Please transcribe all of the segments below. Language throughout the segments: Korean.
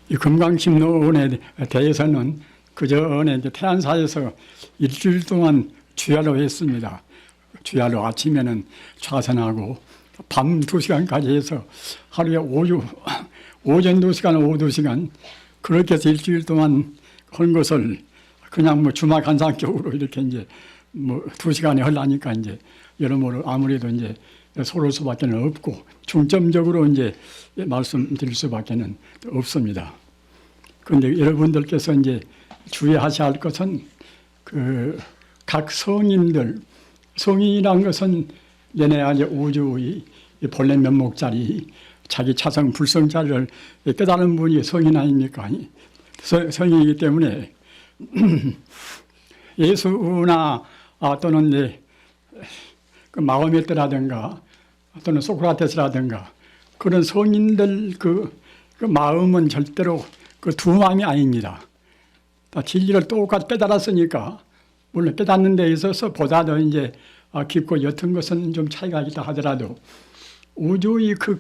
이 금강심론에 대해서는 그 전에 이제 태안사에서 일주일 동안 주야로 했습니다. 주야로 아침에는 좌선하고 밤 2시간까지 해서 하루에 오전 2시간, 오후 2시간 그렇게 해서 일주일 동안 한 것을 그냥 뭐 주말 간상격으로 이렇게 이제 뭐 2시간에 하려니까 이제 여러모로 아무래도 이제 서로 수밖에 없고 중점적으로 이제 말씀드릴 수밖에 없습니다. 그런데 여러분들께서 이제 주의하셔야 할 것은 그 각 성인들, 성인이란 것은 얘네 이제 우주의 본래 면목자리, 자기 차성 불성자리를 깨달은 분이 성인 아닙니까? 성인이기 때문에 예수나 또는 이제 그 마호메트라든가 또는 소크라테스라든가 그런 성인들 그 마음은 절대로 그 두 마음이 아닙니다. 다 진리를 똑같이 깨달았으니까 물론 깨닫는 데 있어서 보다도 이제 깊고 옅은 것은 좀 차이가 있다 하더라도 우주의 그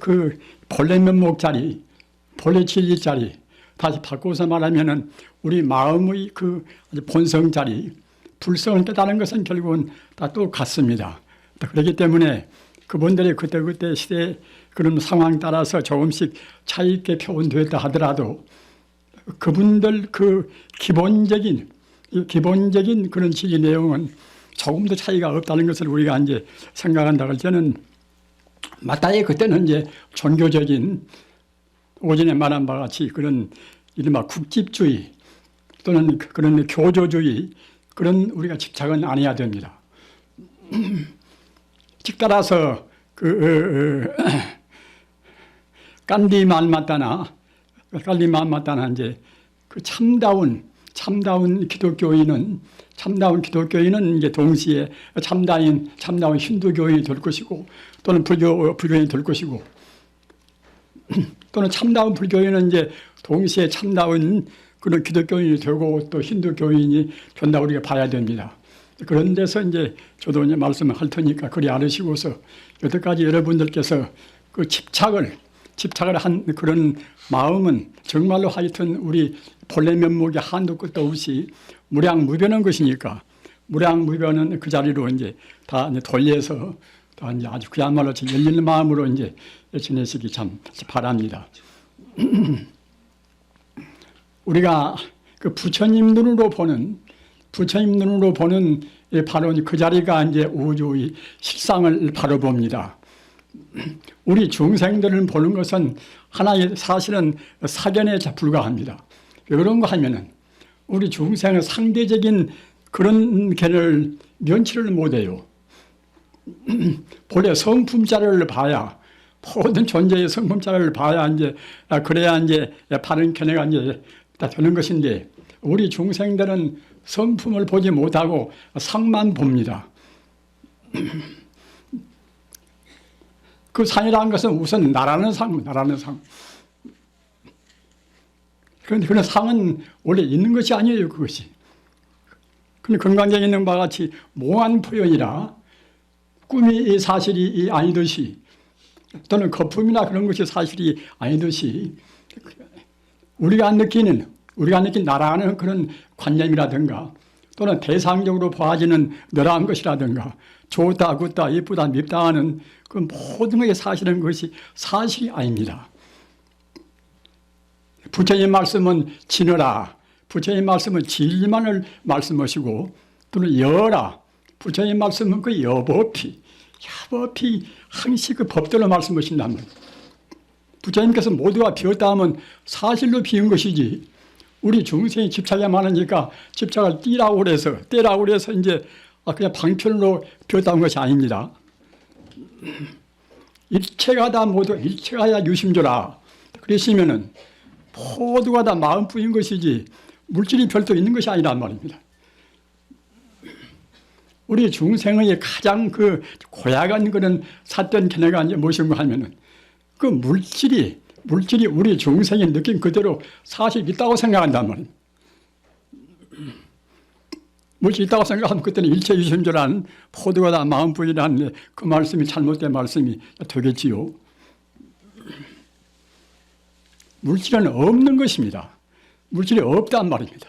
본래 면목자리, 본래 진리자리 다시 바꿔서 말하면은 우리 마음의 그 본성자리, 불성을 깨달은 것은 결국은 다 똑같습니다. 그렇기 때문에 그분들이 그때그때 시대 그런 상황 따라서 조금씩 차이 있게 표현되었다 하더라도 그분들 그 기본적인 그런 진리 내용은 조금도 차이가 없다는 것을 우리가 이제 생각한다고 할 때는 마땅히 그때는 이제 종교적인 오전에 말한 바와 같이 그런 이른바 국집주의 또는 그런 교조주의 그런 우리가 집착은 안 해야 됩니다. 즉 따라서 간디 말마따나 이제 그 참다운 기독교인은 이제 동시에 참다운 힌두교인이 될 것이고 또는 불교인이 될 것이고 또는 참다운 불교인은 이제 동시에 참다운 그런 기독교인이 되고 또 힌두교인이 된다고 우리가 봐야 됩니다. 그런 데서 이제 저도 이제 말씀을 할 테니까 그리 알으시고서 여태까지 여러분들께서 그 집착을 한 그런 마음은 정말로 하여튼 우리 본래 면목이 한도 끝도 없이 무량무변한 것이니까 무량무변은 그 자리로 이제 다 이제 돌려서 다 이제 아주 그야말로 열리는 마음으로 이제 지내시기 참 바랍니다. 우리가 그 부처님 눈으로 보는 바로 그 자리가 이제 우주의 실상을 바로 봅니다. 우리 중생들을 보는 것은 하나의 사실은 사견에 불과합니다. 왜 그런가 하면은 우리 중생은 상대적인 그런 개를 면치를 못해요. 본래 성품자를 봐야 모든 존재의 성품자를 봐야 이제 그래야 이제 바른 견해가 이제 다 되는 것인데 우리 중생들은 성품을 보지 못하고 상만 봅니다. 그 상이라는 것은 우선 나라는 상. 그런데 그런 상은 원래 있는 것이 아니에요, 그것이. 근데 건강경에 있는 바와 같이 몽한 표현이라 꿈이 사실이 아니듯이 또는 거품이나 그런 것이 사실이 아니듯이 우리가 느낀 나라는 그런 관념이라든가 또는 대상적으로 보아지는 너라한 것이라든가 좋다, 굿다, 예쁘다, 밉다 하는 그 모든 것이 사실은 그것이 사실이 아닙니다. 부처님 말씀은 지너라. 부처님 말씀은 진리만을 말씀하시고 또는 여라. 부처님 말씀은 그 여법이 항시 그 법대로 말씀하신다면 부처님께서 모두가 비었다 하면 사실로 비은 것이지 우리 중생이 집착이 많으니까 집착을 떼라고 그래서 이제 그냥 방편으로 비었다는 것이 아닙니다. 일체가 다 모두 일체가 다 유심조라. 그러시면은 모두가 다 마음뿐인 것이지 물질이 별도 있는 것이 아니란 말입니다. 우리 중생의 가장 그 고약한 그런 삿된 견해가 이제 무엇인가 하면은 그 물질이 우리 중생이 느낀 그대로 사실 있다고 생각한단 말입니다. 물질이 있다고 생각하면 그때는 일체 유심조라는 모두가 다 마음뿐이라는 그 말씀이 잘못된 말씀이 되겠지요. 물질은 없는 것입니다. 물질이 없단 말입니다.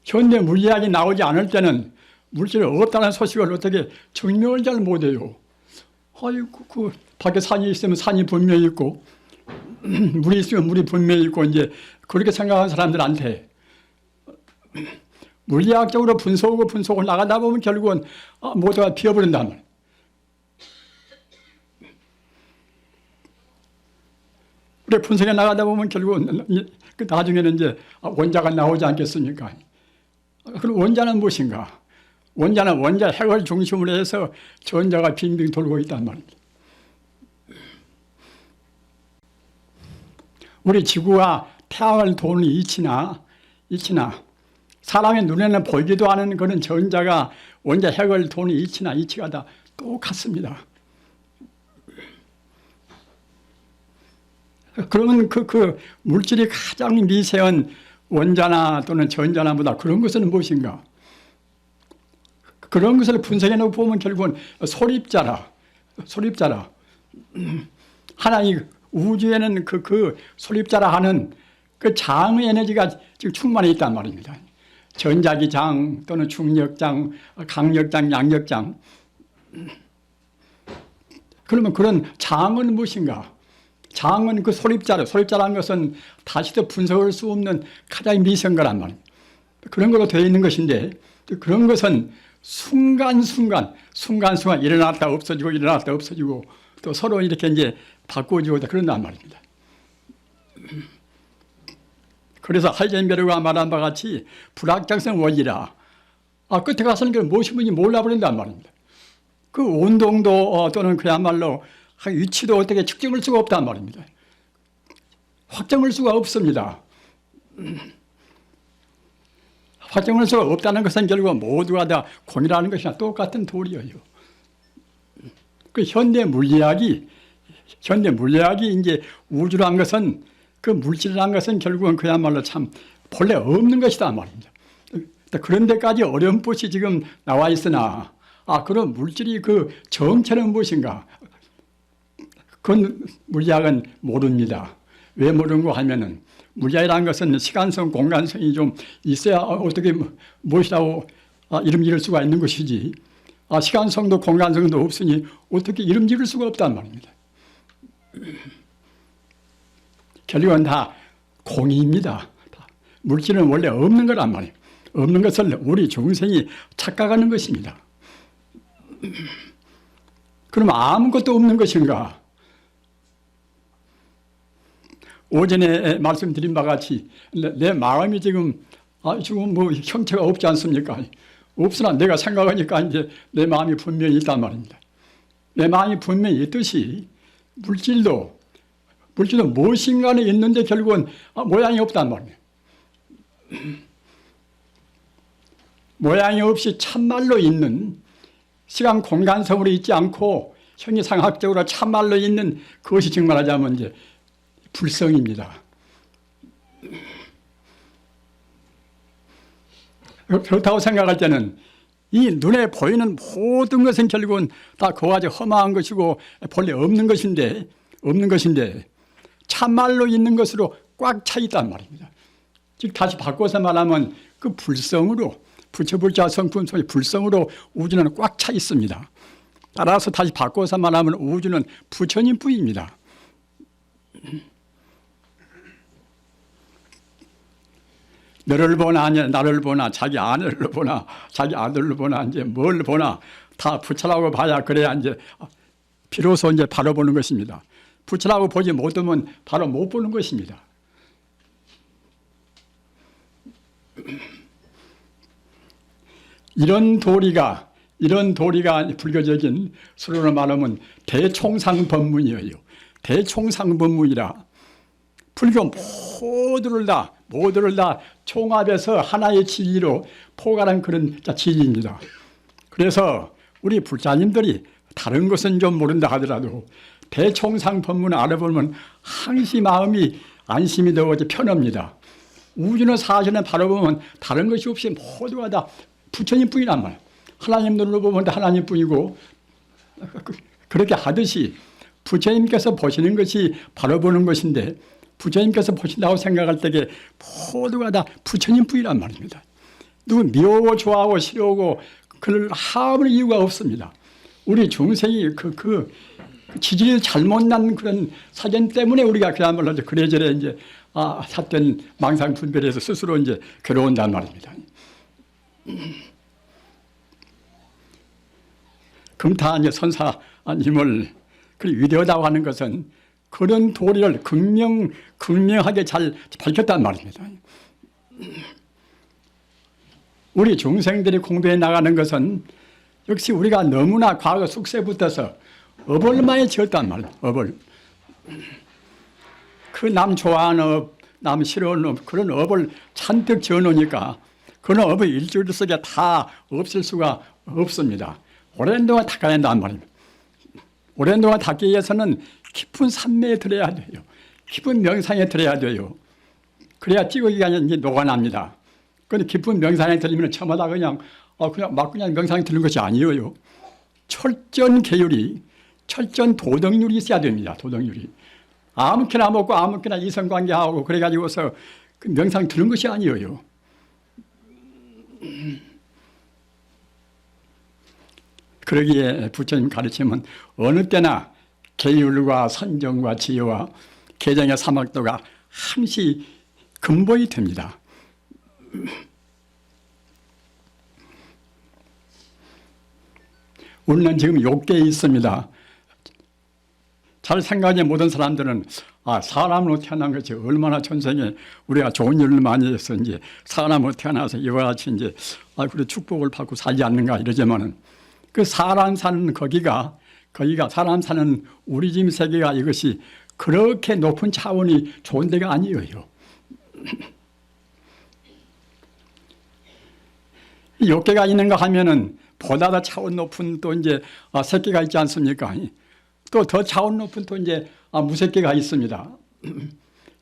현대 물리학이 나오지 않을 때는 물질이 없다는 소식을 어떻게 증명을 잘 못해요. 아이고, 그 밖에 산이 있으면 산이 분명히 있고 물이 있으면 물이 분명히 있고 이제 그렇게 생각하는 사람들한테 물리학적으로 분석을 나가다 보면 결국은 모두가 비어버린단 말이에요. 우리 분석에 나가다 보면 결국은 나중에는 이제 원자가 나오지 않겠습니까? 그럼 원자는 무엇인가? 원자는 원자 핵을 중심으로 해서 전자가 빙빙 돌고 있단 말입니다. 우리 지구와 태양을 도는 이치나 사람의 눈에는 보이기도 하는 그런 전자가 원자 핵을 도는 이치가 다 똑같습니다. 그러면 그 물질이 가장 미세한 원자나 또는 전자나보다 그런 것은 무엇인가? 그런 것을 분석해 놓고 보면 결국은 소립자라. 하나의 우주에는 그 소립자라 하는 그 장의 에너지가 지금 충만해 있단 말입니다. 전자기장 또는 중력장, 강력장, 양력장. 그러면 그런 장은 무엇인가? 장은 그 소립자라는 것은 다시도 분석할 수 없는 가장 미세한 거란 말이에요. 그런 걸로 되어 있는 것인데 그런 것은 순간순간 일어났다 없어지고 또 서로 이렇게 이제 바꾸어지고 그런단 말입니다. 그래서 하이젠베르그가 말한 바와 같이 불확정성 원리라. 끝에 가서는 그 무엇이 뭔지 몰라버린단 말입니다. 그 운동도 또는 그야말로 위치도 어떻게 측정할 수가 없단 말입니다. 확정할 수가 없습니다. 확정할 수가 없다는 것은 결국 모두가 다 공이라는 것이나 똑같은 도리예요. 그 현대 물리학이 이제 우주란 것은 그 물질이란 것은 결국은 그야말로 참 본래 없는 것이다 말입니다. 그런 데까지 어렴풋이 지금 나와 있으나 그런 물질이 그 정체는 무엇인가? 그건 물리학은 모릅니다. 왜 모르는가 하면은 물리학이라는 것은 시간성, 공간성이 좀 있어야 어떻게 무엇이라고 이름 지을 수가 있는 것이지 시간성도 공간성도 없으니 어떻게 이름 지을 수가 없단 말입니다. 결국은 다 공이입니다. 물질은 원래 없는 거란 말이에요. 없는 것을 우리 중생이 착각하는 것입니다. 그럼 아무것도 없는 것인가? 오전에 말씀드린 바와 같이 내 마음이 지금 뭐 형체가 없지 않습니까? 없으나 내가 생각하니까 이제 내 마음이 분명히 있단 말입니다. 내 마음이 분명히 있듯이 물질도 무엇인가는 있는데 결국은 모양이 없단 말이에요. 모양이 없이 참말로 있는 시간 공간성으로 있지 않고 형이상학적으로 참말로 있는 그것이 정말하자면 이제 불성입니다. 그렇다고 생각할 때는 이 눈에 보이는 모든 것은 결국은 다 그와 같이 험한 것이고 본래 없는 것인데 참말로 있는 것으로 꽉 차 있단 말입니다. 즉 다시 바꿔서 말하면 그 불성으로 부처불자 성품 소리 불성으로 우주는 꽉 차 있습니다. 따라서 다시 바꿔서 말하면 우주는 부처님 뿐입니다. 너를 보나 아니야 나를 보나 자기 아내를 보나 자기 아들을 보나 이제 뭘 보나 다 부처라고 봐야 그래야 이제 비로소 이제 바로 보는 것입니다. 부처라고 보지 못하면 바로 못 보는 것입니다. 이런 도리가 불교적인 수로로 말하면 대총상법문이에요. 대총상법문이라 불교 모두를 다 총합해서 하나의 진리로 포괄한 그런 진리입니다. 그래서 우리 불자님들이 다른 것은 좀 모른다 하더라도 대총상법문을 알아보면 항시 마음이 안심이 되고 편합니다. 우주는 사실은 바로 보면 다른 것이 없이 모두가 다 부처님뿐이란 말이에요. 하나님 눈으로 보면 다 하나님뿐이고 그렇게 하듯이 부처님께서 보시는 것이 바로 보는 것인데 부처님께서 보신다고 생각할 때에 모두가 다 부처님 뿐이란 말입니다. 누구 미워하고 좋아하고 싫어하고 그를 하는 이유가 없습니다. 우리 중생이 그 지질이 잘못 난 그런 사견 때문에 우리가 그야말로 그래저래 이제 삿된 망상 분별해서 스스로 이제 괴로운단 말입니다. 금타 이제 선사님을 그 위대하다고 하는 것은 그런 도리를 극명하게 잘 밝혔단 말입니다. 우리 중생들이 공부해 나가는 것은 역시 우리가 너무나 과거 숙세부터서 업을 많이 지었단 말이에요. 업을. 그 남 좋아하는 업, 남 싫어하는 업, 그런 업을 잔뜩 지어놓으니까 그런 업을 일주일 속에 다 없앨 수가 없습니다. 오랜 동안 닦아야 한단 말입니다. 오랜 동안 닦기 위해서는 깊은 산매에 들어야 돼요. 깊은 명상에 들어야 돼요. 그래야 찌꺼기가 이제 녹아납니다. 그런데 깊은 명상에 들으면 저마다 그냥 명상에 들는 것이 아니에요. 철저한 계율이, 철저한 도덕률이 있어야 됩니다. 도덕률이. 아무렇게나 먹고 아무렇게나 이성관계하고 그래가지고서 그 명상 들은 것이 아니에요. 그러기에 부처님 가르침은 어느 때나 계율과 선정과 지혜와 개정의 사막도가 항시 근본이 됩니다. 우리는 지금 욕계에 있습니다. 잘 생각하지 못한 사람들은 사람으로 태어난 것이 얼마나 전생에 우리가 좋은 일을 많이 해서 이제 사람으로 태어나서 이와 같이 이제 그래 축복을 받고 살지 않는가 이러지만은 그 사람 사는 거기가 사람 사는 우리 집 세계가 이것이 그렇게 높은 차원이 좋은 데가 아니에요. 욕계가 있는가 하면은 보다 더 차원 높은 또 이제 새끼가 있지 않습니까? 또 더 차원 높은 또 이제 무새끼가 있습니다.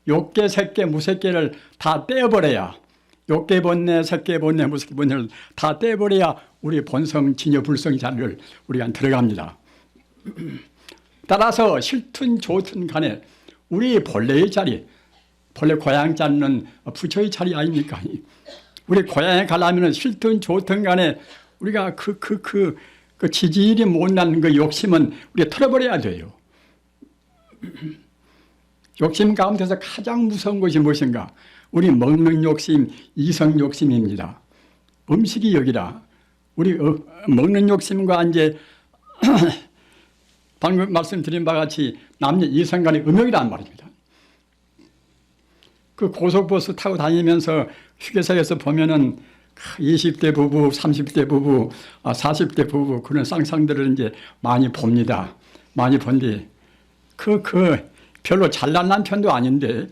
욕계, 새끼, 무새끼를 다 떼어버려야 욕계 본내, 새끼 본내, 무새끼 본내를 다 떼어버려야 우리 본성, 진여, 불성 자리를 우리가 들어갑니다. 따라서 싫든 좋든 간에 우리 본래의 자리, 본래 고향 자리는 부처의 자리 아닙니까? 우리 고향에 가려면 싫든 좋든 간에 우리가 그 지질이 못난 그 욕심은 우리가 털어버려야 돼요. 욕심 가운데서 가장 무서운 것이 무엇인가? 우리 먹는 욕심, 이성 욕심입니다. 음식이 여기라. 우리 먹는 욕심과 이제 방금 말씀드린 바와 같이 남녀 이성 간의 음욕이란 말입니다. 그 고속버스 타고 다니면서 휴게소에서 보면은 20대 부부, 30대 부부, 40대 부부 그런 쌍쌍들을 이제 많이 봅니다. 많이 본데 별로 잘난 남편도 아닌데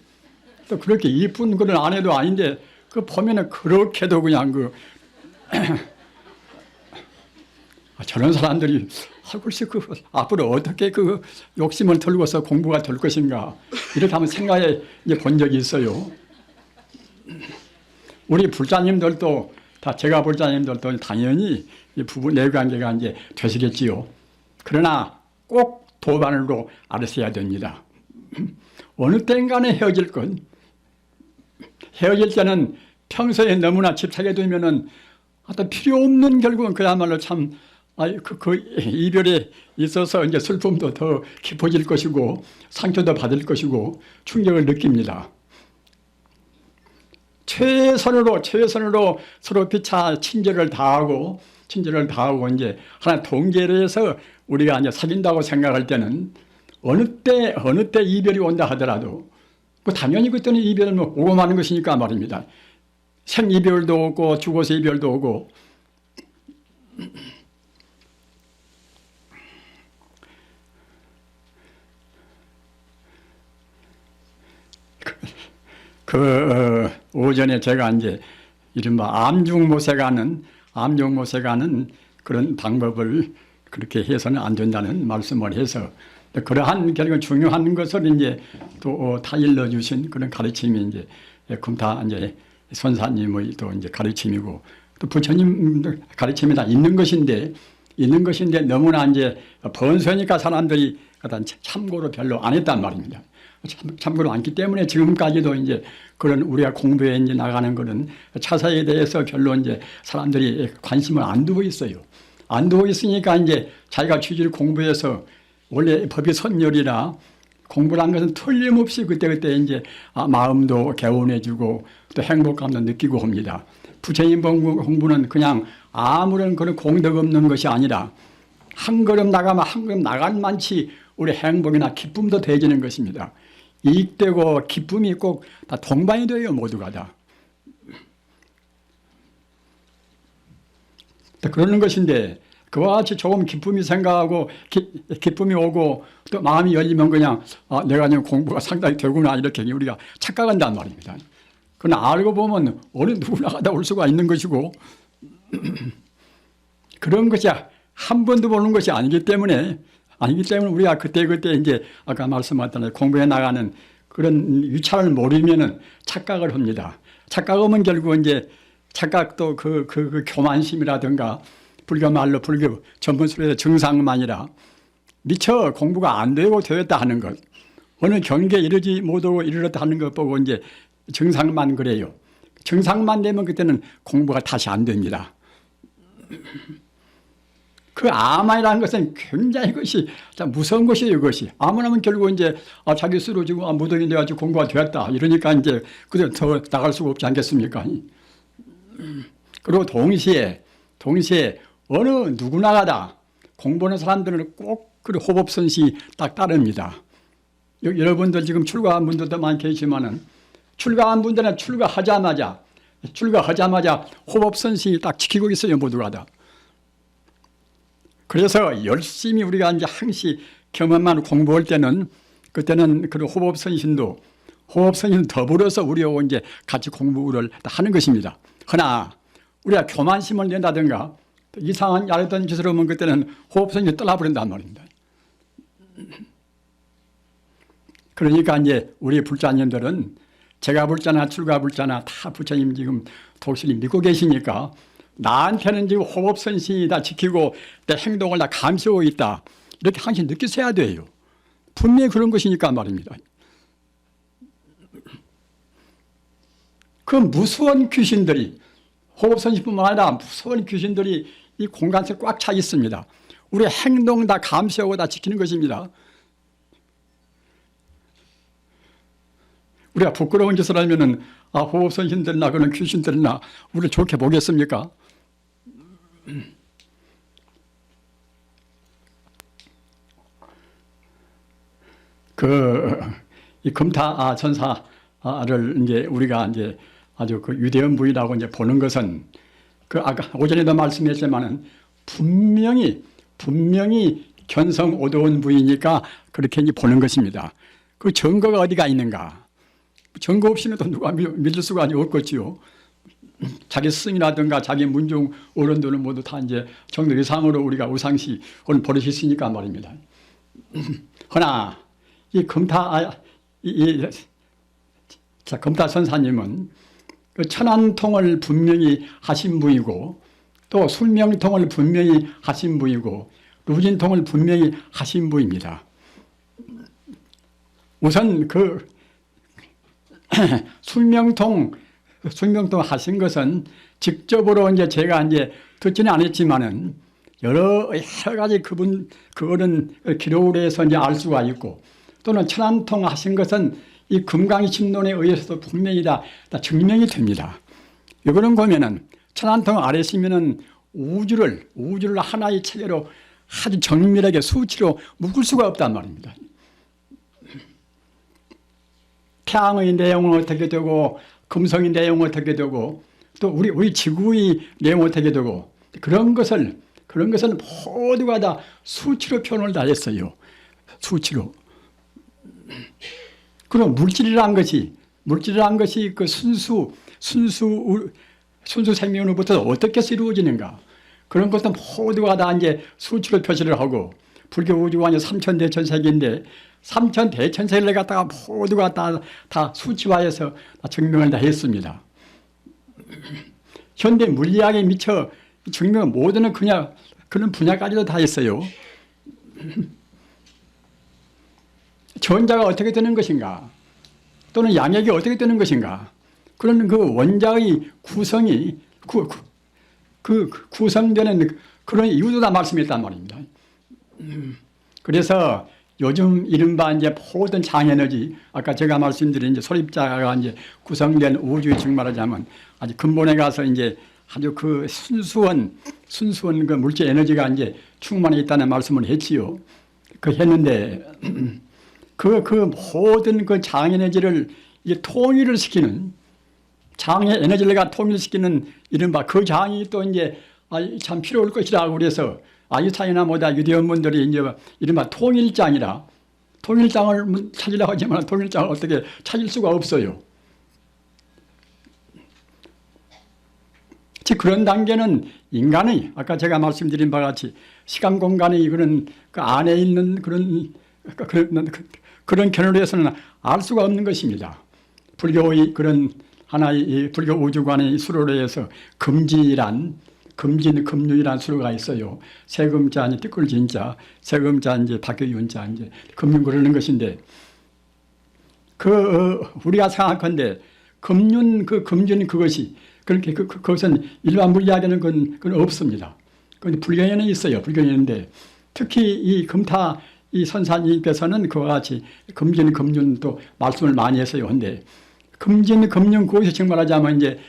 또 그렇게 이쁜 그런 아내도 아닌데 그 보면은 그렇게도 그냥 저런 사람들이 글쎄 앞으로 어떻게 욕심을 털고서 공부가 될 것인가 이렇게 한번 생각해 본 적이 있어요. 우리 불자님들도 제가 불자님들도 당연히 부부 내관계가 이제 되시겠지요. 그러나 꼭 도반으로 알으셔야 됩니다. 어느 때인간에 헤어질 건 헤어질 때는 평소에 너무나 집착해 두면은 어떤 필요 없는 결국은 그야말로 참 그 이별에 있어서 이제 슬픔도 더 깊어질 것이고 상처도 받을 것이고 충격을 느낍니다. 최선으로 서로 피차 친절을 다하고 이제 하나 동계를 해서 우리가 이제 사귄다고 생각할 때는 어느 때 이별이 온다 하더라도 당연히 그때는 이별은 오고 마는 것이니까 말입니다. 생이별도 오고 죽어서 이별도 오고 오전에 제가 이제 이른바 암중모색하는 그런 방법을 그렇게 해서는 안 된다는 말씀을 해서 그러한 결국 중요한 것을 이제 또 다 일러주신 그런 가르침이 이제 금타 이제 선사님의 또 이제 가르침이고 또 부처님 가르침이 다 있는 것인데 너무나 이제 번서니까 사람들이 참고로 별로 안 했단 말입니다. 참고로 않기 때문에 지금까지도 이제 그런 우리가 공부에 이제 나가는 그런 차사에 대해서 별로 이제 사람들이 관심을 안 두고 있어요. 안 두고 있으니까 이제 자기가 취지를 공부해서 원래 법이 선열이라 공부란 것은 틀림없이 그때그때 이제 마음도 개운해지고 또 행복감도 느끼고 합니다. 부처님 공부는 그냥 아무런 그런 공덕 없는 것이 아니라 한 걸음 나가면 한 걸음 나간 만치 우리 행복이나 기쁨도 더해지는 것입니다. 이익되고 기쁨이 꼭 다 동반이 돼요. 모두가 다. 그러는 것인데 그와 같이 조금 기쁨이 생각하고 기쁨이 오고 또 마음이 열리면 그냥 내가 지금 공부가 상당히 되구나 이렇게 우리가 착각한단 말입니다. 그러나 알고 보면 어느 누구나 다 올 수가 있는 것이고 그런 것이 한 번도 보는 것이 아니기 때문에 우리가 그때그때 이제 아까 말씀하셨던 공부해 나가는 그런 유찰을 모르면은 착각을 합니다. 착각하면 결국 이제 착각도 그 교만심이라든가 불교 말로 불교 전문술에서 정상만이라 미처 공부가 안 되고 되었다 하는 것, 어느 경계에 이르지 못하고 이르렀다 하는 것 보고 이제 정상만 그래요. 정상만 되면 그때는 공부가 다시 안 됩니다. 그 아만이라는 것은 굉장히 것이 무서운 것이에요. 이것이 아만하면 결국 이제 자기 쓰러지고 무덤이 돼가지고 공부가 되었다 이러니까 이제 그대로 더 나갈 수가 없지 않겠습니까? 그리고 동시에 어느 누구나가 다 공부하는 사람들은 꼭 그 호법선시 딱 따릅니다. 여러분들 지금 출가한 분들도 많이 계시지만은 출가한 분들은 출가하자마자 호법선시 딱 지키고 있어요. 모두가 다. 그래서 열심히 우리가 이제 항시 경험만 공부할 때는 그때는 그 호법선신도 더불어서 우리하고 이제 같이 공부를 하는 것입니다. 그러나 우리가 교만심을 낸다든가 이상한 야릇한 짓을 하면 그때는 호법선신이 떠나버린단 말입니다. 그러니까 이제 우리 불자님들은 제가 불자나 출가 불자나 다 부처님 지금 독실히 믿고 계시니까 나한테는 지금 호법선신이 다 지키고 내 행동을 다 감시하고 있다. 이렇게 항상 느끼셔야 돼요. 분명히 그런 것이니까 말입니다. 그 무수한 귀신들이 호법선신뿐만 아니라 무수한 귀신들이 이 공간에 꽉 차 있습니다. 우리 행동 다 감시하고 다 지키는 것입니다. 우리가 부끄러운 짓을 하면은 호법선신들이나 그런 귀신들이나 우리를 좋게 보겠습니까? 이 금타 천사를 이제 우리가 이제 아주 그 유대한 부위라고 이제 보는 것은 아까 오전에도 말씀했지만은 분명히 견성 오도원 부위니까 그렇게 이제 보는 것입니다. 그 증거가 어디가 있는가? 증거 없이는 또 누가 믿을 수가 없겠지요. 자기 스승이라든가 자기 문중 어른들은 모두 다 이제 정도 이상으로 우리가 우상시 오늘 버릇이 있으니까 말입니다. 그러나 이 금타 선사님은 그 천안통을 분명히 하신 분이고 또 술명통을 분명히 하신 분이고 루진통을 분명히 하신 분입니다. 우선 그 술명통 하신 것은 직접으로 이제 제가 이제 듣지는 않았지만은 여러 가지 그거는 기록을 해서 이제 알 수가 있고 또는 천안통 하신 것은 이 금강의 침론에 의해서도 분명히 다 증명이 됩니다. 이거는 보면은 천안통 아래시면은 우주를 하나의 체계로 아주 정밀하게 수치로 묶을 수가 없단 말입니다. 태양의 내용은 어떻게 되고 금성의 내용은 어떻게 되고 또 우리 지구의 내용은 어떻게 되고 그런 것을 모두가 다 수치로 표현을 다 했어요. 수치로. 그럼 물질이란 것이 그 순수 생명으로부터 어떻게 이루어지는가? 그런 것도 모두가 다 이제 수치로 표시를 하고 불교 우주가 이제 삼천대천세계인데 삼천대천세계를 갖다가 모두가 다 수치화해서 다 증명을 다 했습니다. 현대 물리학에 미쳐 증명 모든 그냥 그런 분야까지도 다 했어요. 전자가 어떻게 되는 것인가? 또는 양액이 어떻게 되는 것인가? 그런 그 원자의 구성이 구성되는 그런 이유도 다 말씀했단 말입니다. 그래서 요즘 이른바 이제 모든 장에너지, 아까 제가 말씀드린 이제 소립자가 이제 구성된 우주에 즉 말하자면 아주 근본에 가서 이제 아주 그 순수한 그 물질 에너지가 이제 충만해 있다는 말씀을 했지요. 했는데 그 모든 그 장에너지를 이제 통일을 시키는 장의 에너지를 통일시키는 이른바 그 장이 또 이제 참 필요할 것이라고 그래서 아인슈타인이나 뭐다 유대인분들이 이제 이른바 통일장이라 통일장을 찾으려고 하지만 통일장을 어떻게 찾을 수가 없어요. 즉 그런 단계는 인간의 아까 제가 말씀드린 바와 같이 시간 공간의 그런 그 안에 있는 그런 견해로 해서는 알 수가 없는 것입니다. 불교의 그런 하나의 불교 우주관의 수로로 해서 금지란 금유이란 수로가 있어요. 세금자, 이제 띠끌진자, 세금자, 이제 박교윤자, 이제 금륜 그러는 것인데, 우리가 생각한데, 금륜 그것이, 그렇게 그것은 일반 물리학에는 그건 없습니다. 그런데 불교에는 있어요. 불교에는데, 특히 이 금타, 이 선사님께서는 그와 같이 금륜 또 말씀을 많이 했어요. 근데, 금륜 그것이 정말 하자면 이제,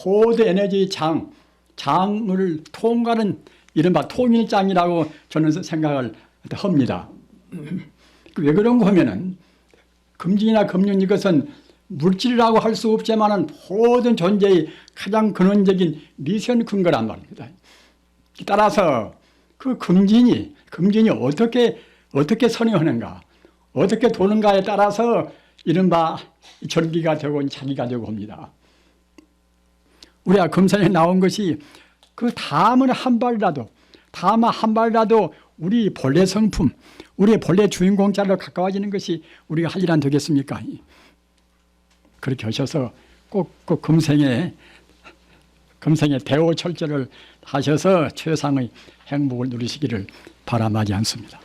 모든 에너지 장을 통과하는 이른바 통일장이라고 저는 생각을 합니다. 왜 그런가 하면은 금진이나 금륜 이것은 물질이라고 할 수 없지만은 모든 존재의 가장 근원적인 미션 근거란 말입니다. 따라서 그 금진이 어떻게 선행하는가, 어떻게 도는가에 따라서 이른바 절기가 되고 자기가 되고 합니다. 우리가 금산에 나온 것이 그 다음은 한 발이라도 우리 본래 성품, 우리의 본래 주인공자로 가까워지는 것이 우리가 할 일 안 되겠습니까? 그렇게 하셔서 꼭 금생에 대오철저를 하셔서 최상의 행복을 누리시기를 바람하지 않습니다.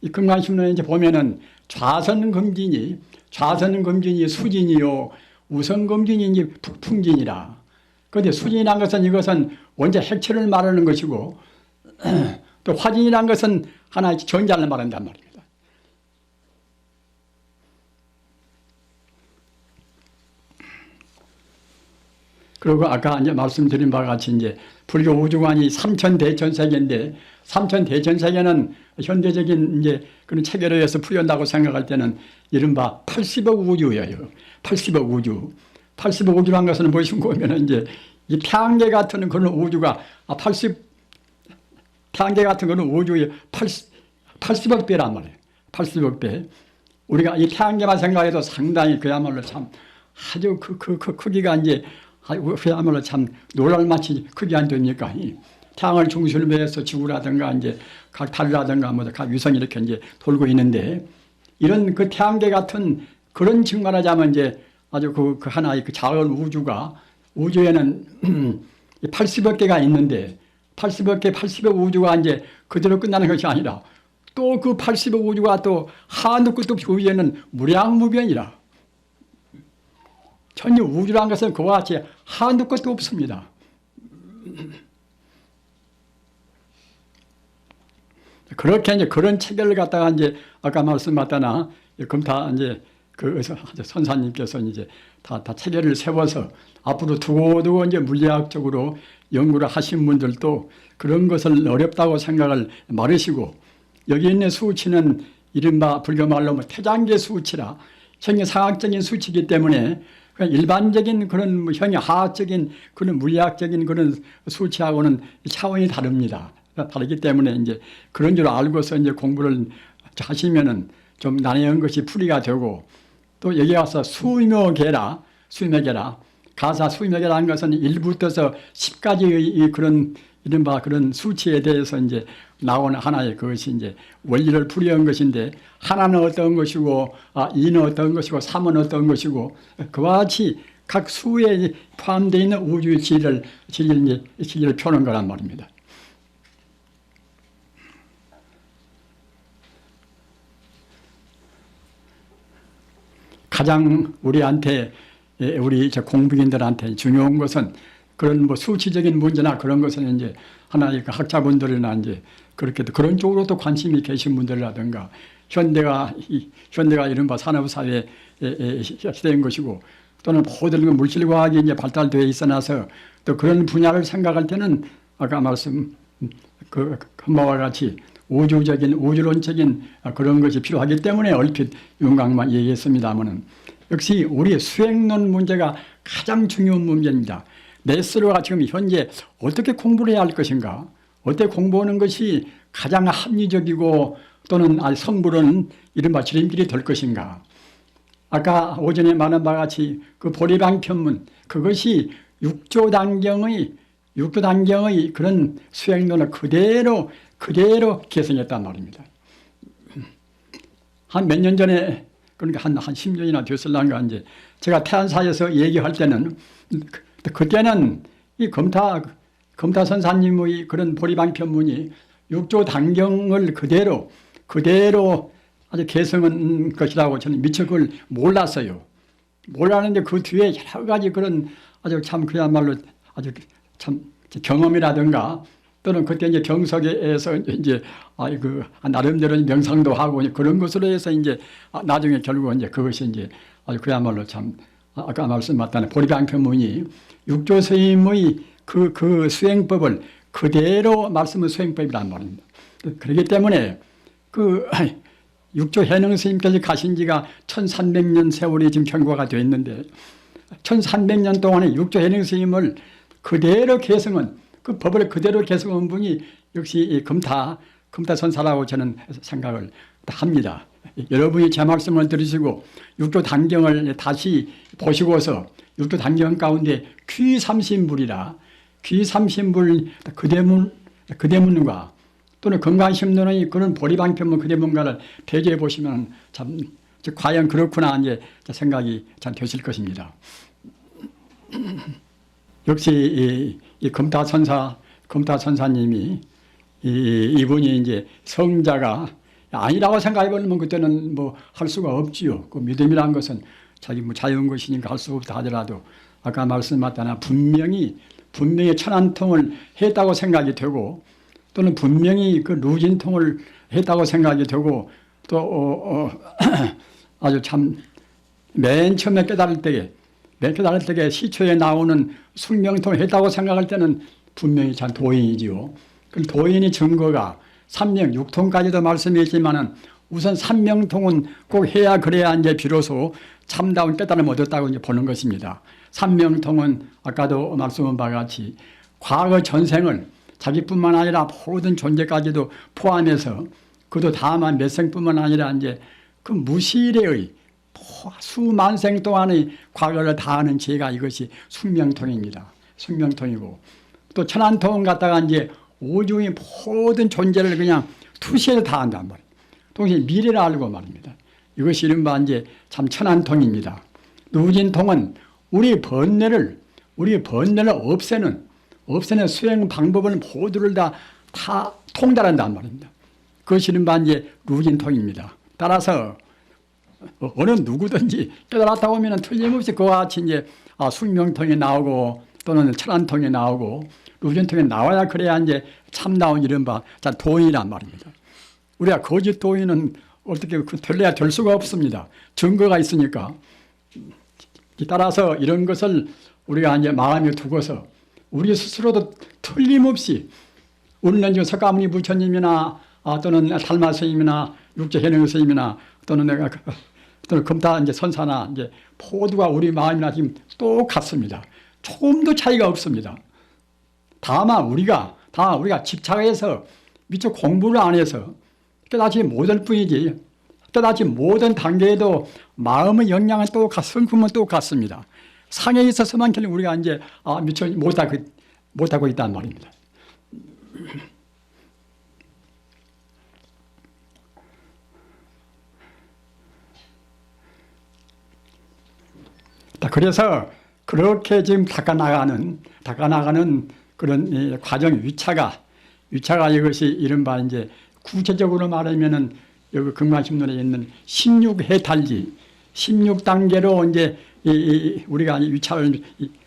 이 금강신론에 이제 보면은 좌선금진이 수진이요, 우선금진이 이제 풍진이라. 그런데 수진이라는 것은 이것은 원자 핵체를 말하는 것이고, 또 화진이라는 것은 하나의 전자를 말한단 말입니다. 그리고 아까 이제 말씀드린 바와 같이 이제 불교 우주관이 삼천대천세계인데, 삼천대천세계는 현대적인 이제 그런 체계로 해서 풀이한다고 생각할 때는 이른바 80억 우주예요. 80억 우주. 80억 우주라는 것은 무엇인가 하면 이제 이 태양계 같은 그런 우주가 태양계 같은 그런 우주의 80억 배란 말이에요. 80억 배. 우리가 이 태양계만 생각해도 상당히 그야말로 참 아주 그 크기가 이제 그야말로 참 놀랄만치 크게 안 됩니까? 태양을 중심으로 해서 지구라든가 이제 각 달이라든가 뭐 각 위성이 이렇게 이제 돌고 있는데, 이런 그 태양계 같은 그런 증말하자면 이제 아주 그 하나의 그 작은 우주에는 80억 개가 있는데, 80억 우주가 이제 그대로 끝나는 것이 아니라 또 그 80억 우주가 또 한도 끝도 없이 위에는 무량무변이라. 전혀 우주라는 것은 그와 같이 한도 끝도 없습니다. 그렇게 이제 그런 체계를 갖다가 이제 아까 말씀하다나 금타 이제 그 선사님께서 이제 다 체계를 세워서 앞으로 두고두고 이제 물리학적으로 연구를 하신 분들도 그런 것을 어렵다고 생각을 말으시고, 여기 있는 수치는 이른바 불교 말로 뭐 태장계 수치라 형이상학적인 수치이기 때문에 일반적인 그런 형이하학적인 그런 물리학적인 그런 수치하고는 차원이 다릅니다. 다르기 때문에 이제 그런 줄 알고서 이제 공부를 하시면은 좀 난해한 것이 풀이가 되고, 또 여기 와서 수묘계라 가사 수묘계라는 것은 1부터서 10까지의 그런 이른바 그런 수치에 대해서 이제 나오는 하나의 그것이 이제 원리를 풀이한 것인데, 하나는 어떤 것이고, 2는 어떤 것이고, 3은 어떤 것이고, 그와 같이 각 수에 포함되어 있는 우주의 진리를 펴는 거란 말입니다. 가장 우리한테 우리 공부인들한테 중요한 것은 그런 뭐 수치적인 문제나 그런 것은 이제 하나의 학자분들이나 이제 그렇게 그런 쪽으로도 관심이 계신 분들이라든가 현대가 이른바 산업사회에 시대인 것이고 또는 모든 물질과학이 이제 발달되어 있어나서 또 그런 분야를 생각할 때는 아까 말씀 엄마와 같이 우주론적인 그런 것이 필요하기 때문에 얼핏 윤곽만 얘기했습니다마는 역시 우리 수행론 문제가 가장 중요한 문제입니다. 내 스스로가 지금 현재 어떻게 공부를 해야 할 것인가, 어떻게 공부하는 것이 가장 합리적이고 또는 성불은 이른바 지름길이 될 것인가. 아까 오전에 말한 바와 같이 그 보리방편문, 그것이 육조단경의 그런 수행론을 그대로 개성했단 말입니다. 한 몇 년 전에, 그러니까 한 10년이나 됐을란가, 이제 제가 태안사에서 얘기할 때는, 그때는 이 검타 선사님의 그런 보리방편문이 육조단경을 그대로 아주 개성한 것이라고 저는 미처 그걸 몰랐어요. 몰랐는데 그 뒤에 여러 가지 그런 아주 참 그야말로 아주 참 경험이라든가 또는 그때 이제 경석에서 이제 나름대로 명상도 하고 그런 것으로 해서 이제 나중에 결국 이제 그것이 이제 아주 그야말로 참 아까 말씀하셨던 보리방편문이 육조 스님의 그 수행법을 그대로 말씀은 수행법이란 말입니다. 그렇기 때문에 육조 해능 스님께서 가신 지가 1300년 세월이 지금 경과가 되어 있는데 1300년 동안에 육조 해능 스님을 그대로 개성은 그 법을 그대로 개성한 분이 역시 검타 선사라고 저는 생각을 합니다. 여러분이 제 말씀을 들으시고 육조 단경을 다시 보시고서 육조 단경 가운데 귀삼신불이라 귀삼신불 그대문과 또는 건강심론의 그런 보리방편문 그대문가를 대조해 보시면 참 과연 그렇구나 이제 생각이 참 되실 것입니다. 역시 이 검타 선사님이 이분이 이제 성자가 아니라고 생각해 보면 그때는 뭐 할 수가 없지요. 그 믿음이란 것은 자기 뭐 자유인 것이니까 할 수가 없다 하더라도 아까 말씀하셨다나 분명히 천안통을 했다고 생각이 되고 또는 분명히 그 루진통을 했다고 생각이 되고 또 아주 참 맨 처음에 깨달을 때에 시초에 나오는 숙명통을 했다고 생각할 때는 분명히 참 도인이지요. 그 도인의 증거가 삼명, 육통까지도 말씀했지만은 우선 삼명통은 꼭 해야 그래야 이제 비로소 참다운 깨달음을 얻었다고 이제 보는 것입니다. 삼명통은 아까도 말씀한 바와 같이 과거 전생을 자기뿐만 아니라 모든 존재까지도 포함해서 그도 다만 몇 생뿐만 아니라 이제 그 무시례의 수만 생 동안의 과거를 다하는 죄가 이것이 숙명통입니다. 숙명통이고 또 천안통은 갖다가 이제 우주의 모든 존재를 그냥 투시해서 다한단 말이에요. 동시에 미래를 알고 말입니다. 이것이 이른바 이제 참 천안통입니다. 루진통은 우리 번뇌를 없애는 수행 방법을 모두를 다 통달한단 말입니다. 그것이 이른바 이제 루진통입니다. 따라서 어느 누구든지 깨달았다 보면 틀림없이 그와 같이 이제 숙명통이 나오고 또는 천안통이 나오고 루진통이 나와야 그래야 이제 참나온 이른바 도인이란 말입니다. 우리가 거짓 도인은 어떻게 될래야 될 수가 없습니다. 증거가 있으니까. 따라서 이런 것을 우리가 이제 마음에 두고서 우리 스스로도 틀림없이 우리는 지금 석가모니 부처님이나 또는 달마 스님이나 육조 해능 스님이나 또는 검타 이제 선사나 이제 모두가 우리 마음이나 지금 똑같습니다. 조금도 차이가 없습니다. 다만 우리가 집착해서 미처 공부를 안 해서 깨닫지 못할 뿐이지 깨닫지 못한 단계에도 마음의 영향은 성품은 똑같습니다. 상에 있어서만 결국 우리가 이제 미처 못하고 있단 말입니다. 그래서 그렇게 지금 닦아나가는 그런 과정 위차가 이것이 이른바 이제 구체적으로 말하면은 여기 금강심론에 있는 16해탈지 16단계로 이제 우리가 위차를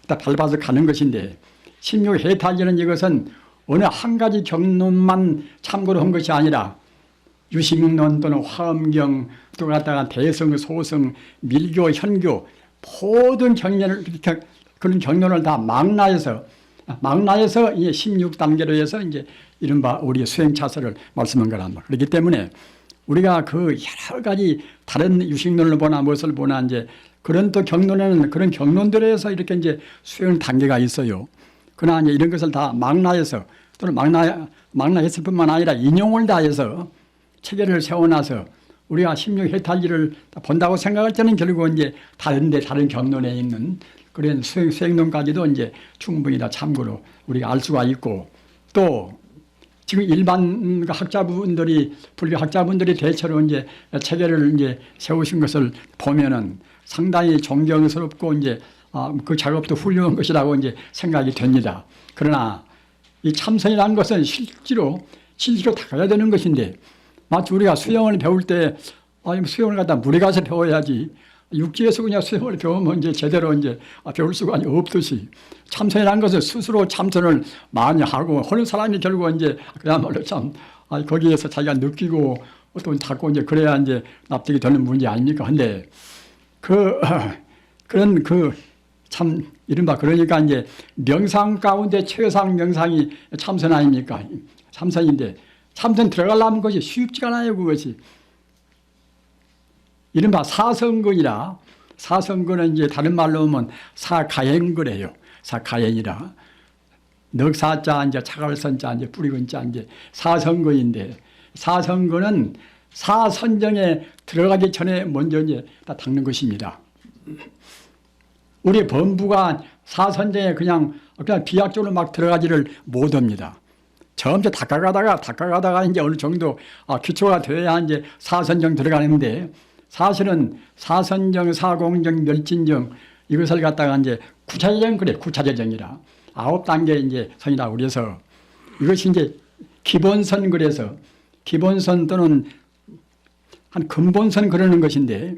밟아서 가는 것인데 16해탈지는 이것은 어느 한 가지 경론만 참고로 한 것이 아니라 유식론 또는 화엄경 또 갖다가 대성, 소성, 밀교, 현교 모든 경륜을 그런 경륜을 다 망라해서 이제 16단계로 해서 이제 이른바 우리의 수행차서를 말씀한 거란 말이에요. 그렇기 때문에 우리가 그 여러 가지 다른 유식론을 보나 무엇을 보나 이제 그런 또 경론에는 그런 경론들에서 이렇게 이제 수행 단계가 있어요. 그러나 이제 이런 것을 다 망라해서 또는 망라했을 뿐만 아니라 인용을 다해서 체계를 세워놔서 우리가 16해탈지를 본다고 생각할 때는 결국 이제 다른 경론에 있는 그런 수행론까지도 이제 충분히 다 참고로 우리가 알 수가 있고 또 지금 일반 학자분들이 불교 학자분들이 대체로 이제 체계를 이제 세우신 것을 보면은 상당히 존경스럽고 이제 그 작업도 훌륭한 것이라고 이제 생각이 됩니다. 그러나 이 참선이라는 것은 실제로 다 가야 되는 것인데 마치 우리가 수영을 배울 때 수영을 갖다 물에 가서 배워야지 육지에서 그냥 수영을 배우면 이제 제대로 이제 배울 수가 없듯이 참선이라는 것은 스스로 참선을 많이 하고 하는 사람이 결국 이제 그야말로 참 거기에서 자기가 느끼고 또 자꾸 이제 그래야 이제 납득이 되는 문제 아닙니까? 근데 그런 참 이른바 그러니까 이제 명상 가운데 최상 명상이 참선 아닙니까? 참선인데 참선 들어가려면 것이 쉽지가 않아요. 그것이 이른바 사성근이라 사성근은 이제 다른 말로 하면 사가행거래요. 사가행이라 넉사자 이제 차갈선자 이제 뿌리근자 이제 사성근인데 사성근은 사선정에 들어가기 전에 먼저 이제 다 닦는 것입니다. 우리 범부가 사선정에 그냥 비약적으로 막 들어가지를 못합니다. 점점 닦아가다가 이제 어느 정도 기초가 돼야 이제 사선정 들어가는데 사실은 사선정, 사공정, 멸진정 이것을 갖다가 이제 구차제정 그래 구차제정이라 9단계 이제 선이라고 그래서 이것이 이제 기본선 그래서 기본선 또는 한 근본선 그러는 것인데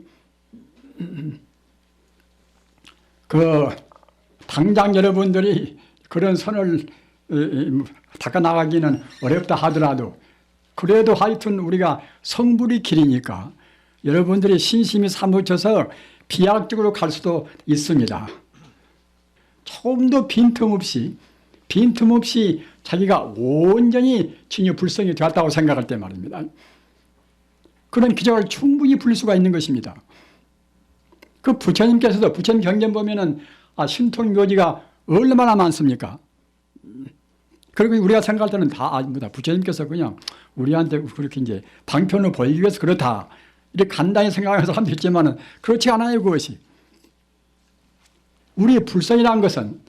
당장 여러분들이 그런 선을 닦아 나가기는 어렵다 하더라도 그래도 하여튼 우리가 성불이 길이니까 여러분들이 신심이 사무쳐서 비약적으로 갈 수도 있습니다. 조금도 빈틈없이 자기가 온전히 진유불성이 되었다고 생각할 때 말입니다. 그런 기적을 충분히 부릴 수가 있는 것입니다. 그 부처님께서도 부처님 경전 보면은 신통묘지가 얼마나 많습니까? 그리고 우리가 생각할 때는 다 부처님께서 그냥 우리한테 그렇게 이제 방편을 보이기 위해서 그렇다 이렇게 간단히 생각해서 하면 되지만은 그렇지 않아요. 그것이 우리의 불성이라는 것은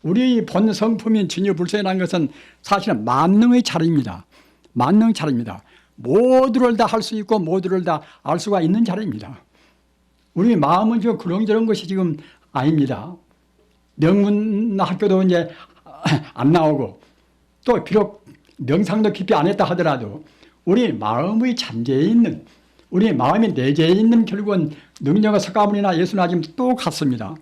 우리 본 성품인 진유불성이라는 것은 사실은 만능의 차례입니다. 만능 차례입니다. 모두를 다 할 수 있고 모두를 다 알 수가 있는 차례입니다. 우리 마음은 지금 그런저런 것이 지금 아닙니다. 명문 학교도 이제 안 나오고 또 비록 명상도 깊이 안 했다 하더라도 우리 마음의 잠재에 있는 우리 마음의 내재에 있는 결국은 능력의 석가모니나 예수나 지금 또 같습니다.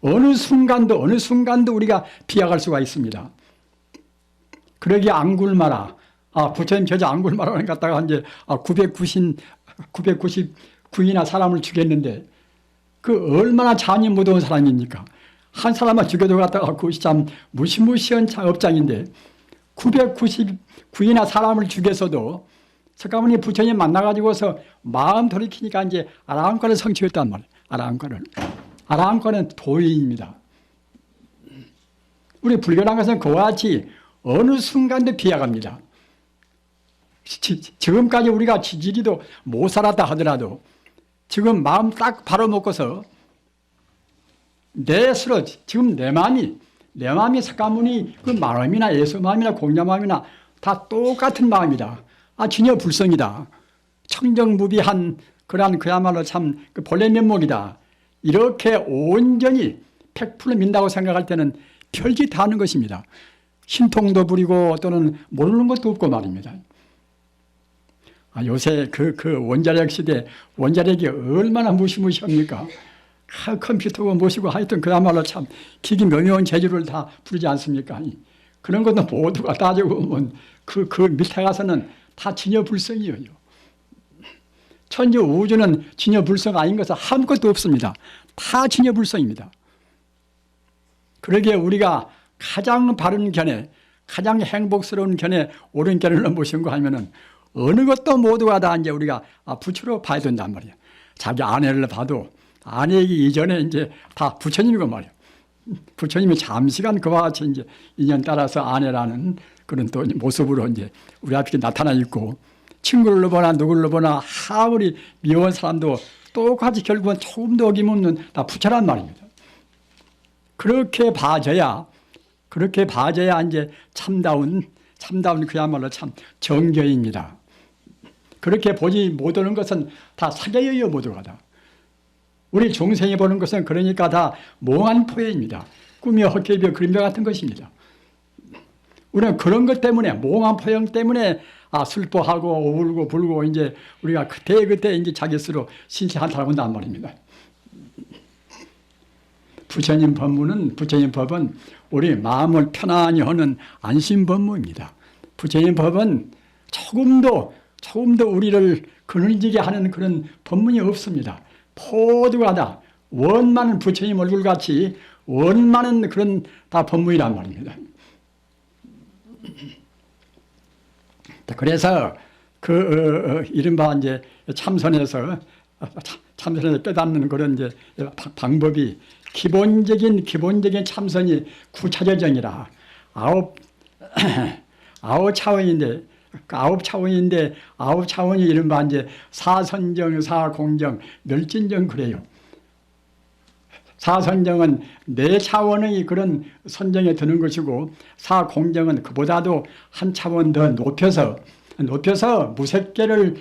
어느 순간도 우리가 비약할 수가 있습니다. 그러기에 앙굴마라 부처님 제자 앙굴마라는 갖다가 이제 999이나 사람을 죽였는데 그 얼마나 잔이 무더운 사람입니까? 한 사람만 죽여도 갖다가 그것이 참 무시무시한 업장인데 999이나 사람을 죽였어도 석가모니 부처님 만나가지고서 마음 돌이키니까 이제 아라한과를 성취했단 말이에요. 아라한과는 도인입니다. 우리 불교라는 것은 그와 같이 어느 순간도 비약합니다. 지금까지 우리가 지지리도 못 살았다 하더라도 지금 마음 딱 바로 먹고서 내 스스로 지금 내 마음이 석가모니 그 마음이나 예수 마음이나 공자 마음이나 다 똑같은 마음이다. 진여 불성이다. 청정무비한 그러한 그야말로 참 그 본래 면목이다. 이렇게 온전히 100% 민다고 생각할 때는 별짓 다 하는 것입니다. 신통도 부리고 또는 모르는 것도 없고 말입니다. 요새 그 원자력 시대, 원자력이 얼마나 무시무시합니까? 컴퓨터가 무시고 하여튼 그야말로 참 기기 명료한 재주를 다 부르지 않습니까? 그런 것도 모두가 따지고 보면 그 밑에 가서는 다 진여불성이에요. 천지 우주는 진여불성 아닌 것은 아무것도 없습니다. 다 진여불성입니다. 그러기에 우리가 가장 바른 견해, 가장 행복스러운 견해, 옳은 견해를 무엇인가 하면은 어느 것도 모두가 다 이제 우리가 부처로 봐야 된단 말이에요. 자기 아내를 봐도 아내이기 이전에 이제 다 부처님이고 말이에요. 부처님이 잠시간 그와 같이 이제 인연 따라서 아내라는 그런 또 모습으로 이제 우리 앞에 나타나 있고, 친구를 보나 누구를 보나 아무리 미워한 사람도 똑같이 결국은 조금도 어김없는 다 부처란 말입니다. 그렇게 봐줘야 이제 참다운 그야말로 참 정교입니다. 그렇게 보지 못하는 것은 다 사계예요, 모두가 다. 우리 종생이 보는 것은 그러니까 다 몽한 포해입니다. 꿈이여 헛개비여 그림자 같은 것입니다. 우리는 그런 것 때문에, 몽한 포형 때문에 슬퍼하고 울고 불고 이제 우리가 그때 이제 자기 스스로 신체한타라고 한단 말입니다. 부처님 법은 우리 마음을 편안히 하는 안심 법문입니다. 부처님 법은 조금도 우리를 그늘지게 하는 그런 법문이 없습니다. 모두가 다 원만한 부처님 얼굴같이 원만한 그런 다 법문이란 말입니다. 그래서 이른바 이제 참선에서 깨닫는 그런 이제 방법이 기본적인 참선이 구차저정이라 아홉 차원인데 아홉 차원이 이른바 이제 사선정, 사공정, 멸진정 그래요. 사선정은 네 차원의 그런 선정에 드는 것이고, 사공정은 그보다도 한 차원 더 높여서 무색계를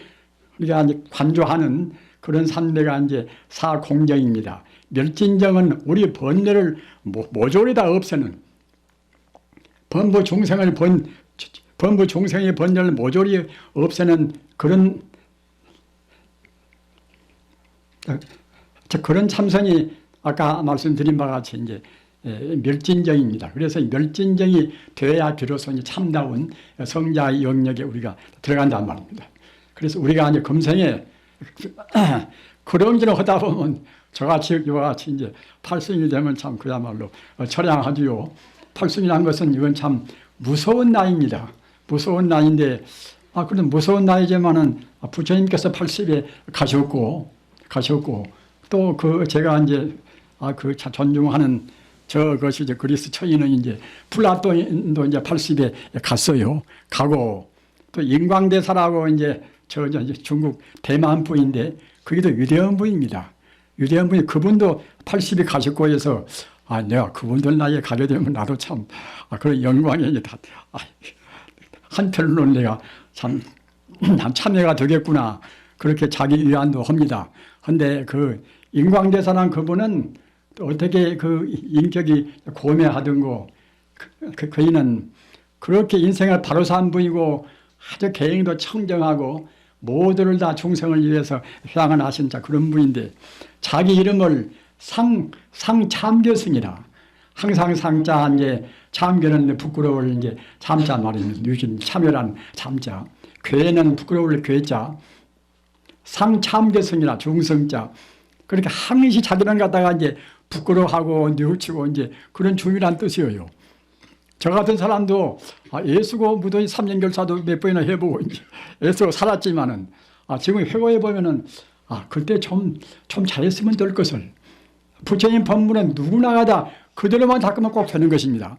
우리가 이제 관조하는 그런 산대가 이제 사공정입니다. 멸진정은 우리 번뇌를 모조리 다 없애는, 범부 중생의 번뇌를 모조리 없애는 그런 참선이 아까 말씀드린 바와 같이 이제 멸진정입니다. 그래서 멸진정이 되어야 비로소 참다운 성자의 영역에 우리가 들어간단 말입니다. 그래서 우리가 이제 금생에 그런 일을 하다 보면 저같이 이와 같이 이제 팔순이 되면 참 그야말로 처량하지요. 팔순이라는 것은 이건 참 무서운 나이입니다. 무서운 나이인데, 그런 무서운 나이지만은 부처님께서 80에 가셨고, 또 제가 이제 존중하는 저것이 이제 그리스 처인은 이제 플라톤도 이제 80에 갔어요. 가고, 또 인광대사라고 이제 이제 중국 대만 부인데, 그게도 위대한 부입니다. 위대한 분이 그분도 80이 가셨고 해서 내가 그분들 나이에 가게 되면 나도 참 그런 영광이 이제 다 한편으로는 내가 참 참여가 되겠구나, 그렇게 자기 위안도 합니다. 그런데 그 인광대사란 그분은 또 어떻게 그 인격이 고매하던고, 그이는 그렇게 인생을 바로 산 분이고 아주 계행도 청정하고 모두를 다 중생을 위해서 회양을 하신 그런 분인데, 자기 이름을 상참교승이라, 항상 상자 이제 참교는 부끄러울 이제 참자 말입니다. 유진 참여란 참자, 괴는 부끄러울 괴자, 상참교승이라 중성자. 그렇게 항시 자기는 갖다가 이제 부끄러워하고 뉘우치고 이제 그런 중이란 뜻이에요. 저 같은 사람도 예수고 무더위 3년 결사도 몇 번이나 해보고 이제 애쓰고 살았지만은 지금 회고해 보면은 그때 좀 잘했으면 될 것을, 부처님 법문은 누구나가 다 그대로만 닦으면 꼭 되는 것입니다.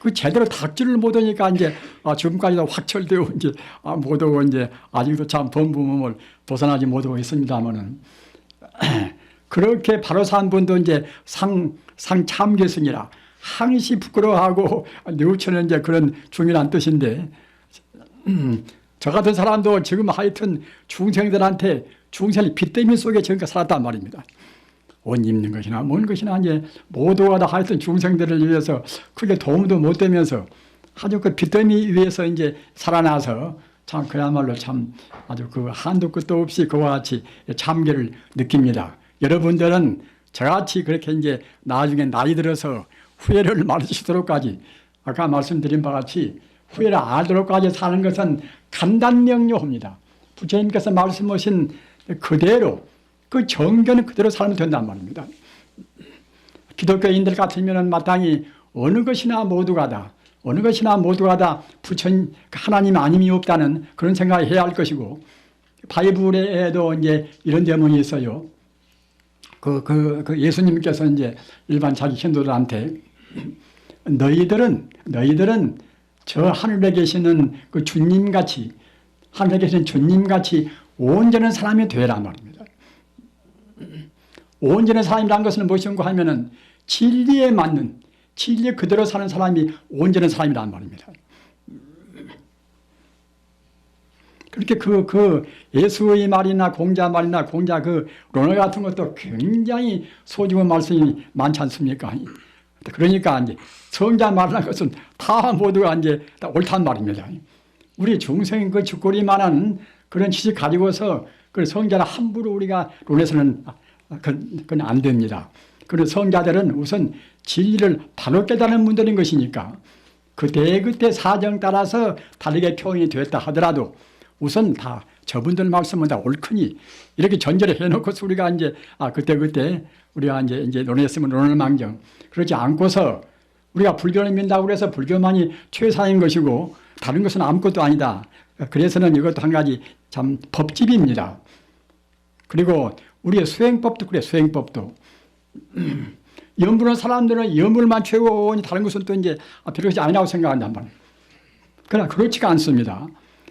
그 제대로 닦지를 못하니까 이제 지금까지도 확철되어 이제 못하고 이제 아직도 참 범부몸을 벗어나지 못하고 있습니다만은 그렇게 바로 산 분도 이제 상참교승이라 항시 부끄러워하고 뉘우치는 이제 그런 중이란 뜻인데, 저 같은 사람도 지금 하여튼 중생들한테 중생의 빚더미 속에 지금까지 살았단 말입니다. 옷 입는 것이나 뭔 것이나 이제 모두가 다 하여튼 중생들을 위해서 크게 도움도 못 되면서 아주 그 빚더미 위해서 이제 살아나서 참 그야말로 참 아주 그 한도 끝도 없이 그와 같이 참기를 느낍니다. 여러분들은 저같이 그렇게 이제 나중에 나이 들어서 후회를 말으시도록까지 아까 말씀드린 바와 같이 후회를 알도록까지 사는 것은 간단명료합니다. 부처님께서 말씀하신 그대로 그 정견은 그대로 살면 된단 말입니다. 기독교인들 같으면 마땅히 어느 것이나 모두가 다 부처님 하나님 아님이 없다는 그런 생각을 해야 할 것이고, 바이블에도 이제 이런 제문이 있어요. 그 예수님께서 이제 일반 자기 신도들한테 너희들은 저 하늘에 계시는 그 주님같이, 하늘에 계신 주님같이 온전한 사람이 되란 말입니다. 온전한 사람이라는 것은 무엇인가 하면은 진리에 맞는, 진리에 그대로 사는 사람이 온전한 사람이란 말입니다. 그렇게 그 예수의 말이나 공자 말이나 공자 그 론어 같은 것도 굉장히 소중한 말씀이 많지 않습니까? 그러니까 이제 성자 말하는 것은 다 모두가 이제 다 옳단 말입니다. 우리 중생 그 죽거리만한 그런 지식 가지고서 그 성자를 함부로 우리가 론에서는 그건 안 됩니다. 그런 성자들은 우선 진리를 바로 깨달은 분들인 것이니까 그때 사정 따라서 다르게 표현이 됐다 하더라도 우선 다 저분들 말씀은 다 옳거니 이렇게 전제를 해놓고서 우리가 이제 그때 우리가 이제 논했으면 논을 망정 그렇지 않고서 우리가 불교를 믿는다고 해서 불교만이 최상인 것이고 다른 것은 아무것도 아니다. 그래서는 이것도 한 가지 참 법집입니다. 그리고 우리의 수행법도 그래. 수행법도 염불한 사람들은 염불만 최고니 다른 것은 또 이제 별것이 아니라고 생각한단 말이에요. 그러나 그렇지가 않습니다.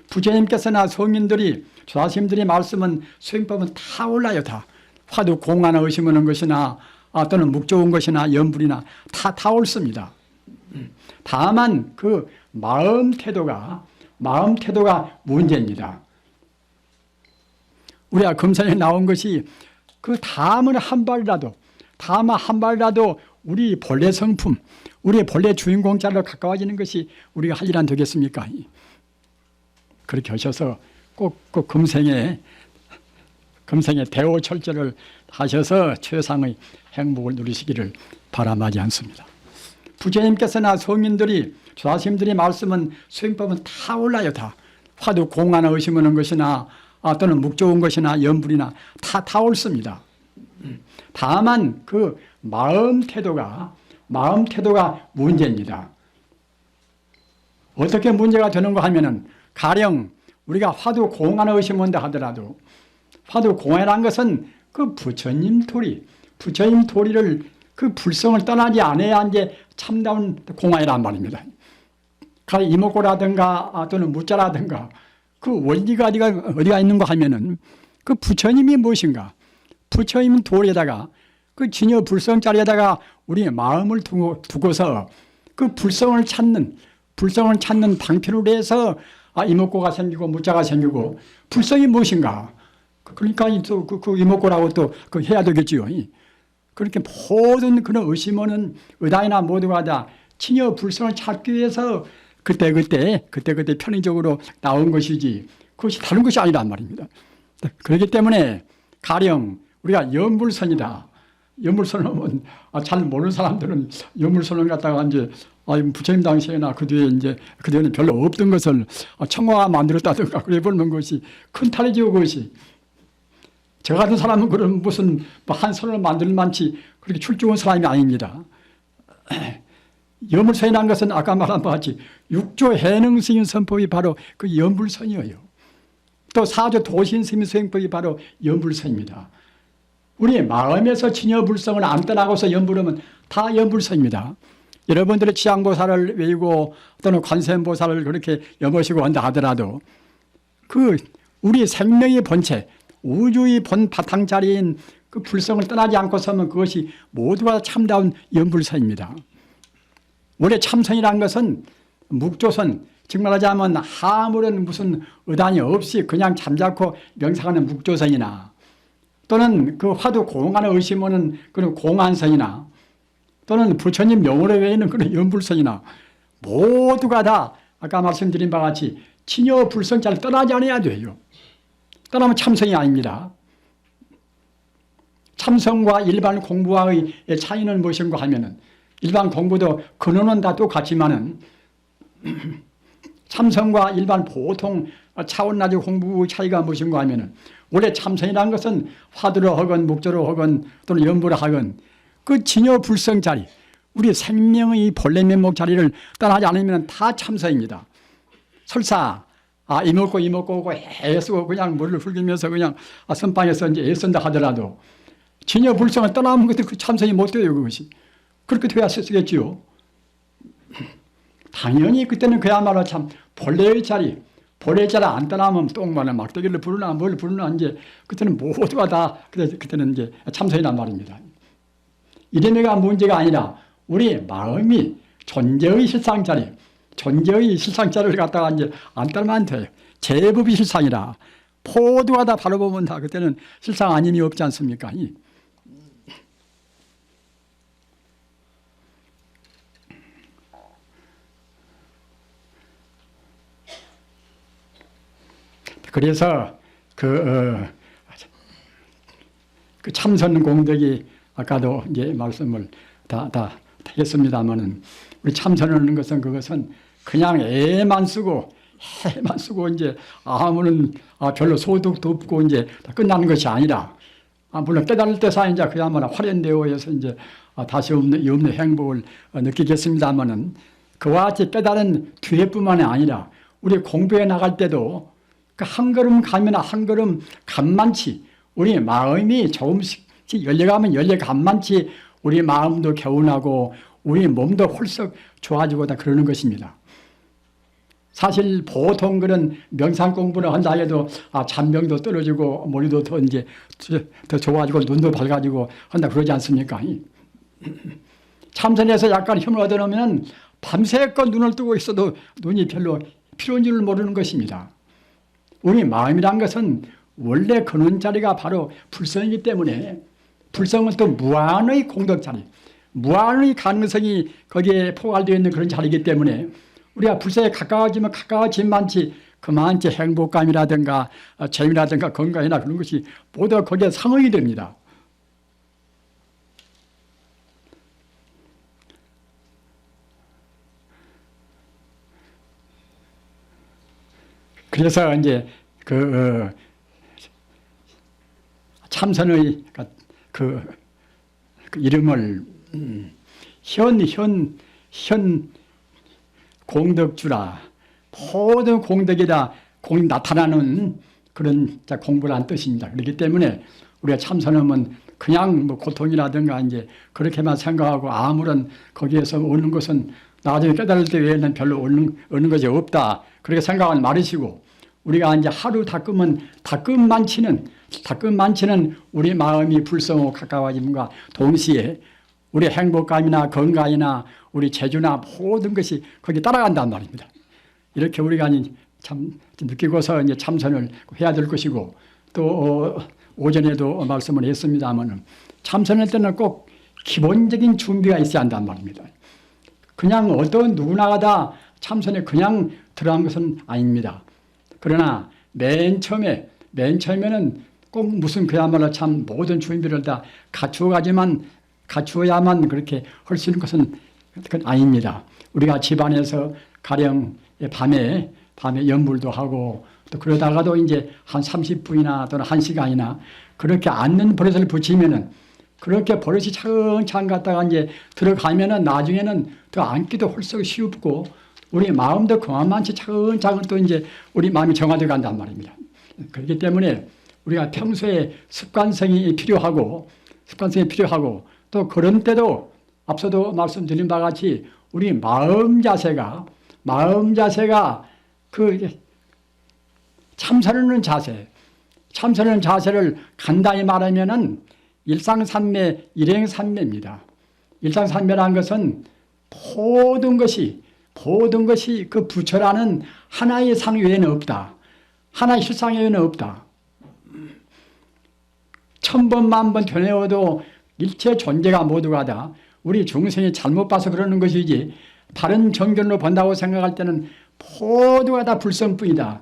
부처님께서나 성인들이 조사스님들이 말씀은 수행법은 다 올라요. 다 화두 공하나 의심하는 것이나 또는 묵 좋은 것이나 염불이나 다 옳습니다. 다만 그 마음 태도가 문제입니다. 우리가 금산에 나온 것이 그 다음은 한 발이라도 우리 본래 성품, 우리의 본래 주인공자로 가까워지는 것이 우리가 할 일 안 되겠습니까? 그렇게 하셔서 꼭 금생에 대오철저를 하셔서 최상의 행복을 누리시기를 바람하지 않습니다. 부처님께서나 성인들이 조사스님들이 말씀은 수행법은 다 올라요. 다 화두 공하나 의심하는 것이나 또는 묵 좋은 것이나 염불이나 다 옳습니다. 다만 그 마음 태도가 문제입니다. 어떻게 문제가 되는가 하면은 가령 우리가 화두 공하나 의심한다 하더라도 화두 공하라는 것은 그 부처님 도리를 그 불성을 떠나지 않아야 이제 참다운 공하이란 말입니다. 가령 이목고라든가 또는 무자라든가 그 원리가 어디가 있는가 하면은 그 부처님이 무엇인가? 부처님 도리에다가 그 진여 불성자리에다가 우리의 마음을 두고서 그 불성을 찾는 방편으로 해서 이목고가 생기고 무자가 생기고 불성이 무엇인가? 그러니까 또 그 이목고라고 또 해야 되겠지요. 그렇게 모든 그런 의심은 의단이나 모두가 다 진여 불성을 찾기 위해서 그때 편의적으로 나온 것이지 그것이 다른 것이 아니란 말입니다. 그렇기 때문에 가령 우리가 염불선이다. 염불선은 잘 모르는 사람들은 염불선을 갖다가 이제 부처님 당시에나 그 뒤에는 별로 없던 것을 청화가 만들었다든가 그래 보는 것이 큰 탈이지요. 그것이 저 같은 사람은 그런 무슨 한 선을 만들 만치 그렇게 출중한 사람이 아닙니다. 염불선이라는 것은 아까 말한 바와 같이 육조 해능 스님 선법이 바로 그 염불선이에요. 또 사조 도신 스님 수행법이 바로 염불선입니다. 우리 마음에서 진여불성을 안 떠나고서 염불하면 다 염불선입니다. 여러분들의 지장보살을 외우고 또는 관세음보살을 그렇게 염으시고 한다 하더라도 그 우리 생명의 본체, 우주의 본 바탕자리인 그 불성을 떠나지 않고서는 그것이 모두가 참다운 염불선입니다. 원래 참선이라는 것은 묵조선, 즉 말하자면 아무런 무슨 의단이 없이 그냥 잠자코 명상하는 묵조선이나 또는 그 화두 공안을 의심하는 그런 공안선이나 또는 부처님 명호를 외에는 그런 염불선이나 모두가 다 아까 말씀드린 바와 같이 진여 불성자를 떠나지 않아야 돼요. 떠나면 참성이 아닙니다. 참성과 일반 공부와의 차이는 무엇인가 하면은 일반 공부도 근원은 다 똑같지만은 참선과 일반 보통 차원 낮은 공부 차이가 무엇인가 하면은 원래 참선이라는 것은 화두로 하건 묵조로 하건 또는 연보로 하건 그 진여 불성 자리, 우리 생명의 본래 면목 자리를 떠나지 않으면 다 참선입니다. 설사 이먹고 오고 애쓰고 그냥 물을 흘리면서 그냥 선방에서 이제 애쓴다 하더라도 진여 불성을 떠나면 그 참선이 못 돼요. 그것이 그렇게 돼야 쓰겠지요. 당연히 그때는 그야말로 참 본래의 자리, 본래의 자리 안 떠나면 똥만을 막대기를 부르나 뭘 부르나 이제 그때는 모두가 다 그때는 이제 참선이란 말입니다. 이래매가 문제가 아니라 우리 마음이 존재의 실상 자리, 존재의 실상 자리를 갖다가 이제 안 따르면 돼요. 제법이 실상이라 모두가 다 바로 보면 다 그때는 실상 아님이 없지 않습니까? 그래서 그 참선 공덕이 아까도 이제 말씀을 다 했습니다만은 우리 참선하는 것은 그것은 그냥 애만 쓰고 이제 아무런 별로 소득도 없고 이제 다 끝나는 것이 아니라 물론 깨달을 때사 이제 그야말로 활연되어서 이제 다시 없는 행복을 느끼겠습니다만은 그와 같이 깨달은 뒤에뿐만이 아니라 우리 공부해 나갈 때도 그 한 걸음 가면 한 걸음 간만치 우리 마음이 조금씩 열려가면 열려간만치 우리 마음도 개운하고 우리 몸도 홀썩 좋아지고 다 그러는 것입니다. 사실 보통 그런 명상 공부를 한다 해도 잔병도 떨어지고 머리도 더 이제 더 좋아지고 눈도 밝아지고 한다 그러지 않습니까? 참선에서 약간 힘을 얻어놓으면 밤새껏 눈을 뜨고 있어도 눈이 별로 필요한 줄 모르는 것입니다. 우리 마음이란 것은 원래 근원 자리가 바로 불성이기 때문에 불성은 또 무한의 공덕 자리, 무한의 가능성이 거기에 포괄되어 있는 그런 자리이기 때문에 우리가 불성에 가까워지면 가까워진만치 그만치 행복감이라든가 재미라든가 건강이나 그런 것이 모두 거기에 상응이 됩니다. 그래서 이제 참선의 그 이름을 현 공덕주라, 모든 공덕이다 나타나는 그런 공부란 뜻입니다. 그렇기 때문에 우리가 참선하면 그냥 뭐 고통이라든가 이제 그렇게만 생각하고 아무런 거기에서 오는 것은 나중에 깨달을 때 외에는 별로 오는 것이 없다. 그렇게 생각하지 말으시고 우리가 이제 하루 닦으면 닦음만치는 우리 마음이 불성하고 가까워짐과 동시에 우리 행복감이나 건강이나 우리 재주나 모든 것이 거기 따라간단 말입니다. 이렇게 우리가 참 느끼고서 이제 참선을 해야 될 것이고 또 오전에도 말씀을 했습니다만은 참선할 때는 꼭 기본적인 준비가 있어야 한단 말입니다. 그냥 어떤 누구나가 다 참선에 그냥 들어간 것은 아닙니다. 그러나 맨 처음에는 꼭 무슨 그야말로 참 모든 준비를 다 갖추어야만 그렇게 할 수 있는 것은 그건 아닙니다. 우리가 집안에서 가령 밤에 연불도 하고 또 그러다가도 이제 한 30분이나 또는 1시간이나 그렇게 앉는 버릇을 붙이면은 그렇게 버릇이 차근차근 갔다가 이제 들어가면은 나중에는 더 앉기도 홀썩 쉽고 우리 마음도 그만만치 차근차근 또 이제 우리 마음이 정화되어 간단 말입니다. 그렇기 때문에 우리가 평소에 습관성이 필요하고 또 그런 때도 앞서도 말씀드린 바와 같이 우리 마음 자세가 그 참선하는 자세를 간단히 말하면은 일상산매, 일행산매입니다. 일상산매라는 것은 모든 것이 그 부처라는 하나의 상 외에는 없다. 하나의 실상 외에는 없다. 1000번, 10,000번 되뇌어도 일체 존재가 모두가 다 우리 중생이 잘못 봐서 그러는 것이지 바른 정견으로 본다고 생각할 때는 모두가 다 불성뿐이다.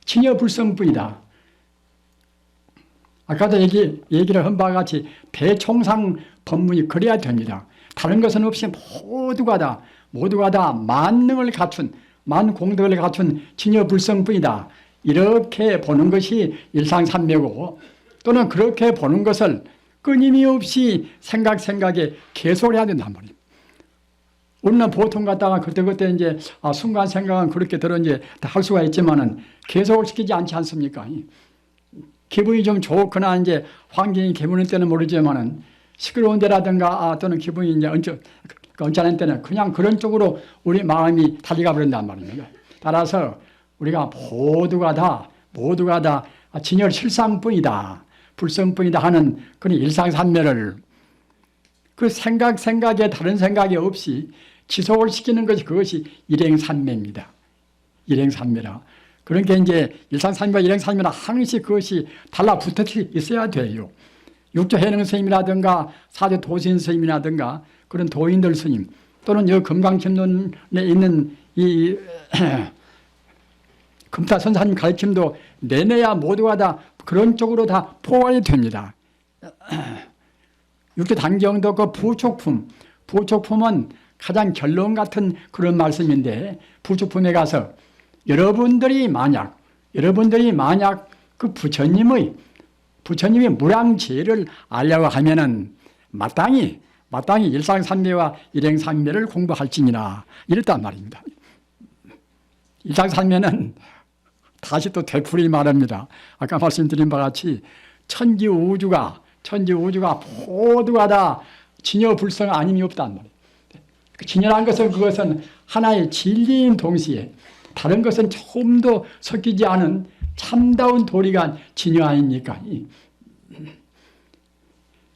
진여 불성뿐이다. 아까도 얘기를 한 바와 같이 대총상 법문이 그래야 됩니다. 다른 것은 없이 모두가 다 만능을 갖춘, 만공덕을 갖춘 진여 불성뿐이다. 이렇게 보는 것이 일상산매고, 또는 그렇게 보는 것을 끊임없이 생각에 계속 해야 된단 말이에요. 우리는 보통 갖다가 그때 이제 순간 생각은 그렇게 들어 이제 다 할 수가 있지만은 계속을 시키지 않지 않습니까? 기분이 좀 좋거나 이제 환경이 개무는 때는 모르지만은 시끄러운 데라든가 또는 기분이 이제 언짢은 때는 그냥 그런 쪽으로 우리 마음이 달려가 버린단 말입니다. 따라서 우리가 모두가 다 진열 실상뿐이다, 불성뿐이다 하는 그런 일상산매를 그 생각에 다른 생각이 없이 지속을 시키는 것이 그것이 일행산매입니다. 일행산매라. 그러니까 이제 일상산매와 일행산매라 항시 그것이 달라붙어 있어야 돼요. 육조해능 스님이라든가 사조 도신 스님이라든가 그런 도인들 스님, 또는 여 금강천론에 있는 이 금타선사님 가르침도 내내야 모두가 다 그런 쪽으로 다 포괄이 됩니다. 육조 단경도 그 부촉품은 가장 결론 같은 그런 말씀인데, 부촉품에 가서 여러분들이 만약 그 부처님이 무량지혜를 알려고 하면은 마땅히 일상산매와 일행산매를 공부할지니라 이랬단 말입니다. 일상산매는 다시 또 되풀이 말합니다. 아까 말씀드린 바와 같이 천지우주가 모두가 다 진여불성 아님이 없단 말이에요. 진여란 그것은 하나의 진리인 동시에 다른 것은 조금도 섞이지 않은 참다운 도리가 진여 아닙니까?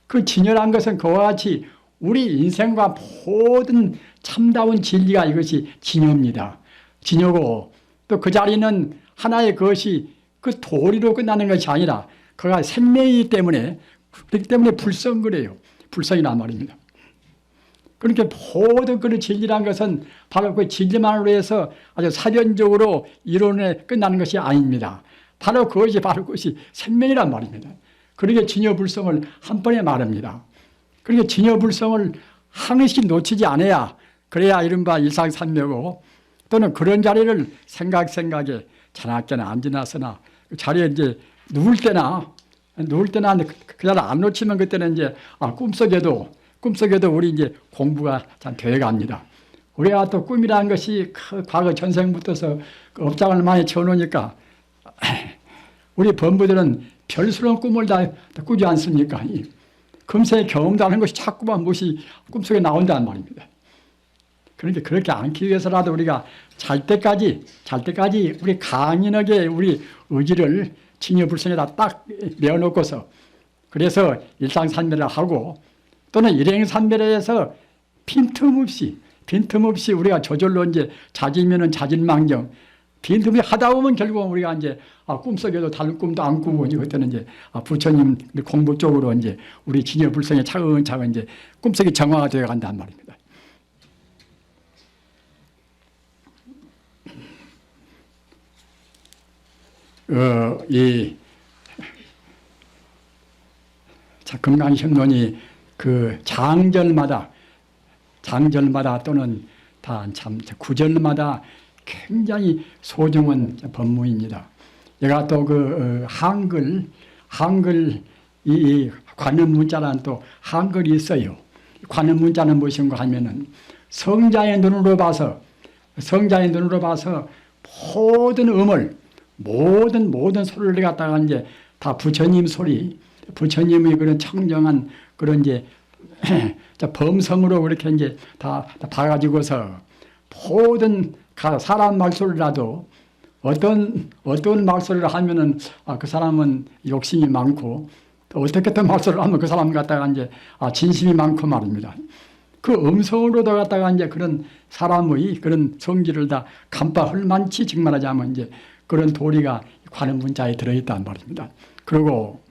그 진여란 것은 그와 같이 우리 인생과 모든 참다운 진리가 이것이 진여입니다. 진여고, 또 그 자리는 하나의 그것이 그 도리로 끝나는 것이 아니라 그가 생명이기 때문에, 그렇기 때문에 불성그래요. 불성이란 말입니다. 그러니까 모든 그런 진리란 것은 바로 그 진리만으로 해서 아주 사변적으로 이론에 끝나는 것이 아닙니다. 바로 그것이 생명이란 말입니다. 그러니까 진여불성을 한 번에 말합니다. 그러니까 진여불성을 항시 놓치지 않아야, 그래야 이른바 일상산매고, 또는 그런 자리를 생각에 자나깨나 안 지나서나 그 자리에 이제 누울 때나 그 자리를 안 놓치면 그때는 이제 꿈속에도 우리 이제 공부가 참 되어갑니다. 우리가 또 꿈이라는 것이 과거 전생부터서 그 업장을 많이 채워놓으니까 우리 범부들은 별스러운 꿈을 다 꾸지 않습니까? 금세 경험도 하는 것이 자꾸만 무엇이 꿈속에 나온다는 말입니다. 그러니까 그렇게 않기 위해서라도 우리가 잘 때까지 우리 강인하게 우리 의지를 진여불성에다 딱 내어놓고서, 그래서 일상산매를 하고 또는 일행산매를 해서 빈틈없이 우리가 저절로 이제 잦으면은 잦은망정, 빈틈없이 하다 보면 결국은 우리가 이제 꿈속에도 다른 꿈도 안 꾸고, 그때는 이제 부처님 공부 쪽으로 이제 우리 진여불성에 차근차근 이제 꿈속이 정화가 되어 간단 말입니다. 금강현론이 그 장절마다 또는 구절마다 굉장히 소중한 법문입니다. 얘가 또 그 한글 이 관음문자라는 또 한글이 있어요. 관음문자는 무엇인가 하면은 성자의 눈으로 봐서 모든 음을, 모든 소리를 갖다가 이제 다 부처님 소리, 부처님의 그런 청정한 그런 이제 범성으로 그렇게 이제 다 봐가지고서 모든 사람 말소리라도 어떤 말소리를 하면은 그 사람은 욕심이 많고, 또 어떻게 또 말소리를 하면 그 사람 갖다가 이제 진심이 많고 말입니다. 그 음성으로도 갖다가 이제 그런 사람의 그런 성질을 다 간파할 만치, 정말하자면 이제 그런 도리가 관음문자에 들어있단 말입니다. 그리고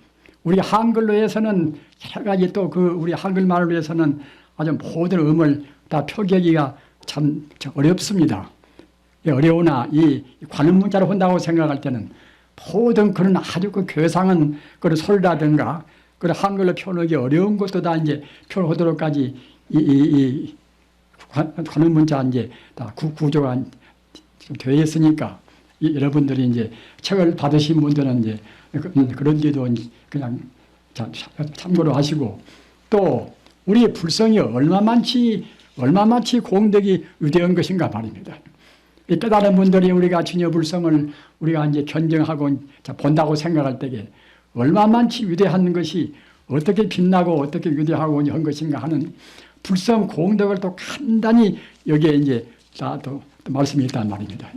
우리 한글로 해서는 여러 가지 또 우리 한글말로 해서는 아주 모든 음을 다 표기하기가 참 어렵습니다. 어려우나 이 관음 문자로 한다고 생각할 때는 모든 그런 아주 그 괴상한 그런 소리라든가 그런 한글로 표현하기 어려운 것도 다 이제 표현하도록까지 이 관음 문자 이제 다 구조가 되어 있으니까 여러분들이 이제 책을 받으신 분들은 이제 그런 데도 그냥 참고로 하시고 또 우리 불성이 얼마만치 공덕이 위대한 것인가 말입니다. 이 깨달은 분들이 우리가 진여 불성을 우리가 이제 견정하고 본다고 생각할 때에 얼마만치 위대한 것이 어떻게 빛나고 어떻게 위대하고 한 것인가 하는 불성 공덕을 또 간단히 여기에 이제 또 말씀이 있단 말입니다.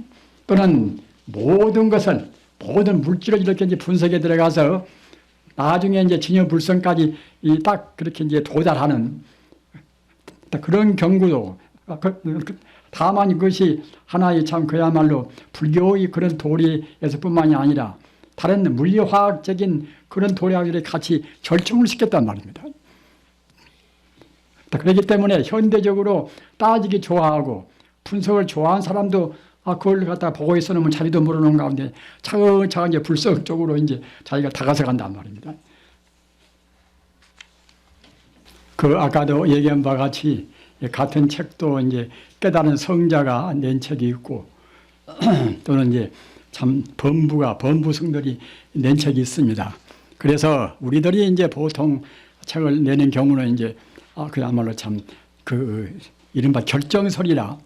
또는 모든 것을 모든 물질을 이렇게 이제 분석에 들어가서 나중에 이제 진여 불성까지 딱 그렇게 이제 도달하는 그런 경구도 다만 이것이 하나의 참 그야말로 불교의 그런 도리에서뿐만이 아니라 다른 물리화학적인 그런 도리학들이 같이 절충을 시켰단 말입니다. 그렇기 때문에 현대적으로 따지기 좋아하고 분석을 좋아하는 사람도 그걸 갖다 보고 있어놓으면 자기도 모르는 가운데 차근차근 이제 불성 쪽으로 이제 자기가 다가서 간단 말입니다. 그 아까도 얘기한 바와 같이 같은 책도 이제 깨달은 성자가 낸 책이 있고 또는 이제 참 범부성들이 낸 책이 있습니다. 그래서 우리들이 이제 보통 책을 내는 경우는 이제 그야말로 참 이른바 결정설이라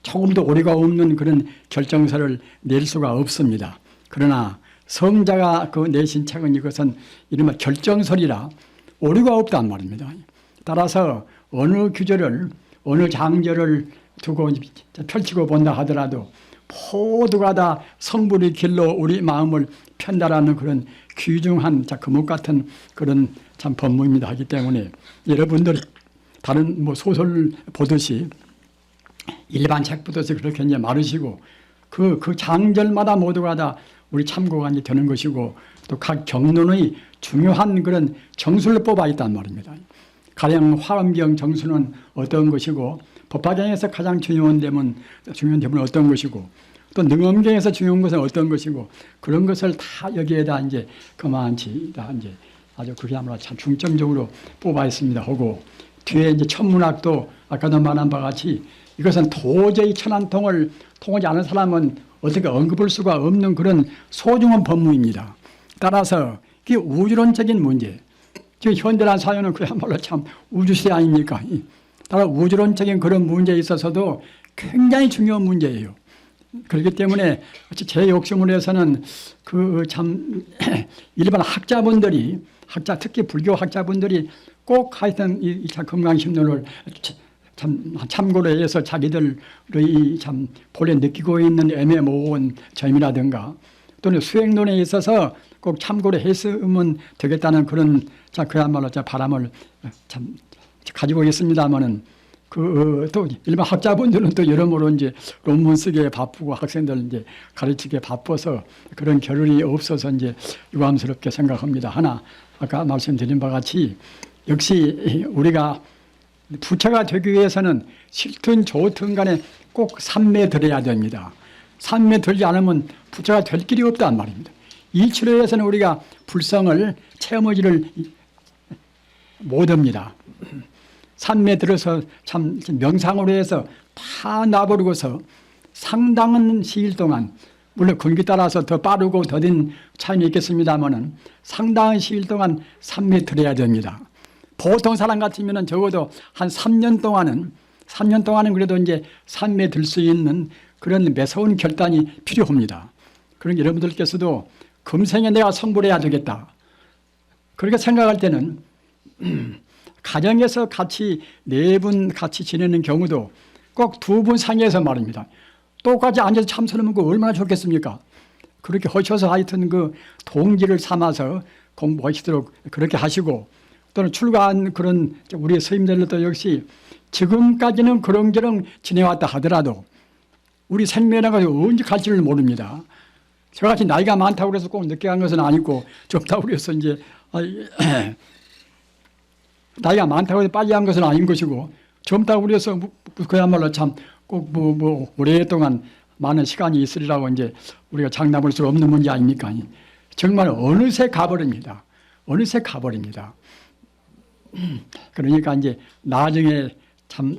조금도 오류가 없는 그런 결정설을 낼 수가 없습니다. 그러나 성자가 내신 책은 이것은 이른바 결정설이라 오류가 없단 말입니다. 따라서 어느 규절을 어느 장절을 두고 펼치고 본다 하더라도 모두가 다 성불의 길로 우리 마음을 편달하는 그런 귀중한 금옥 같은 그런 참 법문입니다. 하기 때문에 여러분들 다른 소설 보듯이 일반 책 보듯이 그렇게 이제 말으시고 그 장절마다 모두가 다 우리 참고가 이제 되는 것이고 또 각 경론의 중요한 그런 정수를 뽑아 있단 말입니다. 가령 화엄경 정수는 어떤 것이고 법화경에서 가장 중요한 대문 어떤 것이고 또 능엄경에서 중요한 것은 어떤 것이고 그런 것을 다 여기에다 이제 그만치 다 이제 아주 그야말로 참 중점적으로 뽑아 있습니다. 하고 뒤에 이제 천문학도 아까도 말한 바와 같이 이것은 도저히 천안통을 통하지 않은 사람은 어떻게 언급할 수가 없는 그런 소중한 법문입니다. 따라서 그 우주론적인 문제, 지금 현대란 사회는 그야말로 참 우주시대 아닙니까? 따라 우주론적인 그런 문제에 있어서도 굉장히 중요한 문제예요. 그렇기 때문에 제 욕심을 해서는 일반 학자분들이 특히 불교 학자분들이 꼭 하여튼 이 금강심론을 참고로 해서 자기들의 본래 느끼고 있는 애매모호한 점이라든가 또는 수행론에 있어서 꼭 참고로 했으면 되겠다는 그런 그야말로 바람을 가지고 있습니다만은 또 일반 학자분들은 또 여러모로 이제 논문 쓰기에 바쁘고 학생들 이제 가르치기에 바빠서 그런 겨를이 없어서 이제 유감스럽게 생각합니다. 하나 아까 말씀드린 바와 같이 역시 우리가 부처가 되기 위해서는 싫든 좋든 간에 꼭 삼매 들어야 됩니다. 삼매 들지 않으면 부처가 될 길이 없단 말입니다. 이 치료에서는 우리가 불성을 체험하지를 못합니다. 삼매 들어서 참 명상으로 해서 다 놔버리고서 상당한 시일 동안 물론 근기 따라서 더 빠르고 더딘 차이는 있겠습니다만은 상당한 시일 동안 삼매 들어야 됩니다. 보통 사람 같으면 적어도 한 3년 동안은 그래도 이제 삼매 들 수 있는 그런 매서운 결단이 필요합니다. 그런 여러분들께서도 금생에 내가 성불해야 되겠다. 그렇게 생각할 때는 가정에서 같이 4분 같이 지내는 경우도 꼭 2분 상에서 말입니다. 똑같이 앉아서 참선을 먹고 얼마나 좋겠습니까? 그렇게 하셔서 하여튼 동기를 삼아서 공부하시도록 그렇게 하시고 또는 출가한 그런 우리 스님들도 역시 지금까지는 그런저런 지내왔다 하더라도 우리 생명이가 언제 갈지를 모릅니다. 저같이 나이가 많다고 해서 꼭 늦게 간 것은 아니고 젊다고 해서 이제 나이가 많다고 해서 빨리 한 것은 아닌 것이고 젊다고 해서 그야말로 참 꼭 오랫동안 많은 시간이 있으리라고 이제 우리가 장담할 수 없는 문제 아닙니까? 정말 어느새 가버립니다. 어느새 가버립니다. 그러니까 이제 나중에 참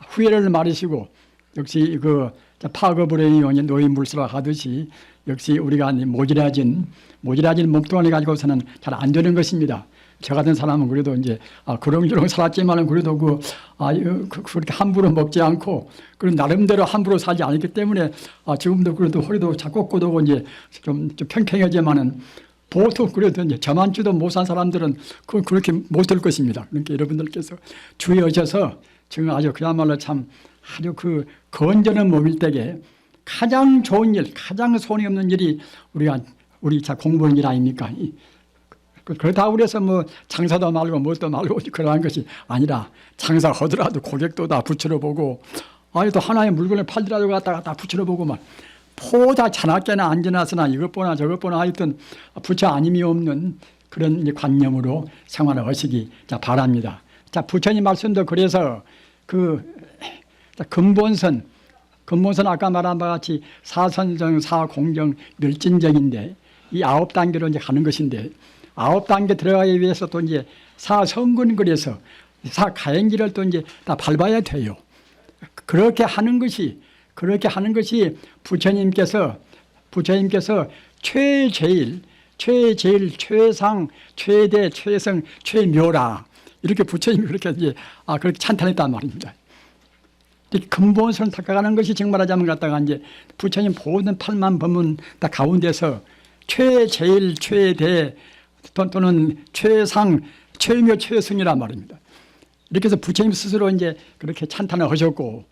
후회를 마르시고 역시 그 파거불의 원인 노인물수라 하듯이 역시 우리가 모질라진 몸뚱아리 가지고서는 잘 안 되는 것입니다. 저 같은 사람은 그래도 이제 그렁저렁 살았지만은 그래도 그렇게 함부로 먹지 않고 그런 나름대로 함부로 살지 않았기 때문에 지금도 그래도 허리도 자꾸 뻗고 이제 좀 평평해지만은 보통 그래도 이제 저만치도 못 산 사람들은 그렇게 못 될 것입니다. 그러니까 여러분들께서 주의하셔서 지금 아주 그야말로 참 아주 그 건전한 몸일 때에 가장 좋은 일, 가장 손이 없는 일이 우리 공부하는 일 아닙니까? 그렇다고 그래서 뭐 장사도 말고 뭣도 말고 그러한 것이 아니라 장사하더라도 고객도 다 붙여보고 또 하나의 물건을 팔더라도 갖다가 붙여보고 막 포다 자나깨나 안 지나서나 이것보나 저것보나 하여튼 부처 아님이 없는 그런 관념으로 생활을 하시기 바랍니다. 자, 부처님 말씀도 그래서 근본선 아까 말한 바와 같이 사선정, 사공정, 멸진정인데 이 9단계로 이제 가는 것인데 9단계 들어가기 위해서 또 이제 사성근 그래서 사가행기를 또 이제 다 밟아야 돼요. 그렇게 하는 것이 부처님께서 최제일, 최상, 최대, 최성, 최묘라 이렇게 부처님이 그렇게 이제 그렇게 찬탄했단 말입니다. 근본선을 닦아가는 것이 정말하자면 갖다가 이제 부처님 모든 8만 법문 다 가운데서 최제일, 최대 또는 최상, 최묘, 최성이란 말입니다. 이렇게 해서 부처님 스스로 이제 그렇게 찬탄을 하셨고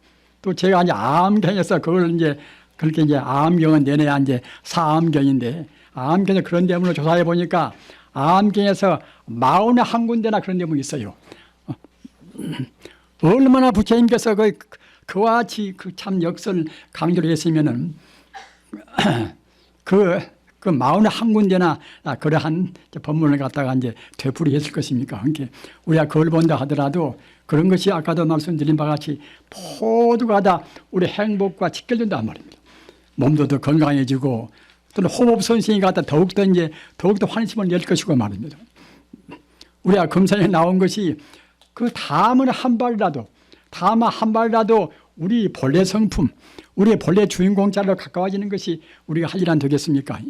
또 제가 이제 암경에서 그걸 이제 그렇게 이제 암경은 내내야 이제 사암경인데 암경에서 그런 대문을 조사해 보니까 암경에서 41군데나 그런 대문이 있어요. 얼마나 부처님께서 그와 같이 참 역설 강조를 했으면은 그 41군데나 그러한 법문을 갖다가 이제 되풀이했을 것입니까? 그러니까 우리가 그걸 본다 하더라도 그런 것이 아까도 말씀드린 바와 같이 모두가 다 우리 행복과 직결된단 말입니다. 몸도 더 건강해지고 또는 호흡선생이 갖다 더욱더 환심을 낼 것이고 말입니다. 우리가 금산에 나온 것이 그 다음은 한 발이라도 우리 본래 성품, 우리의 본래 주인공자로 가까워지는 것이 우리가 할 일 안 되겠습니까?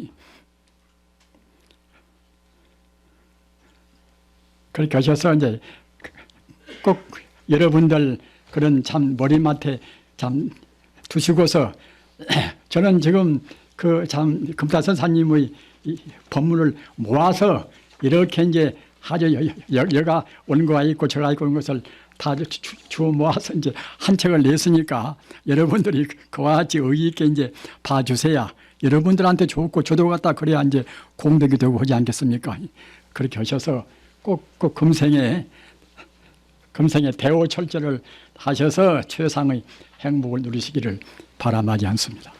그렇게 하셔서 이제 꼭 여러분들 그런 참 머리맡에 참 두시고서 저는 지금 금타선사님의 법문을 모아서 이렇게 이제 아주 여가 온 거가 있고 저가 있고 온 것을 다 주워 모아서 이제 한 책을 냈으니까 여러분들이 그와 같이 의의 있게 이제 봐주세요. 여러분들한테 좋고 저도 갖다 그래야 이제 공덕이 되고 하지 않겠습니까? 그렇게 하셔서 꼭 금생에 대오 철저를 하셔서 최상의 행복을 누리시기를 바람하지 않습니다.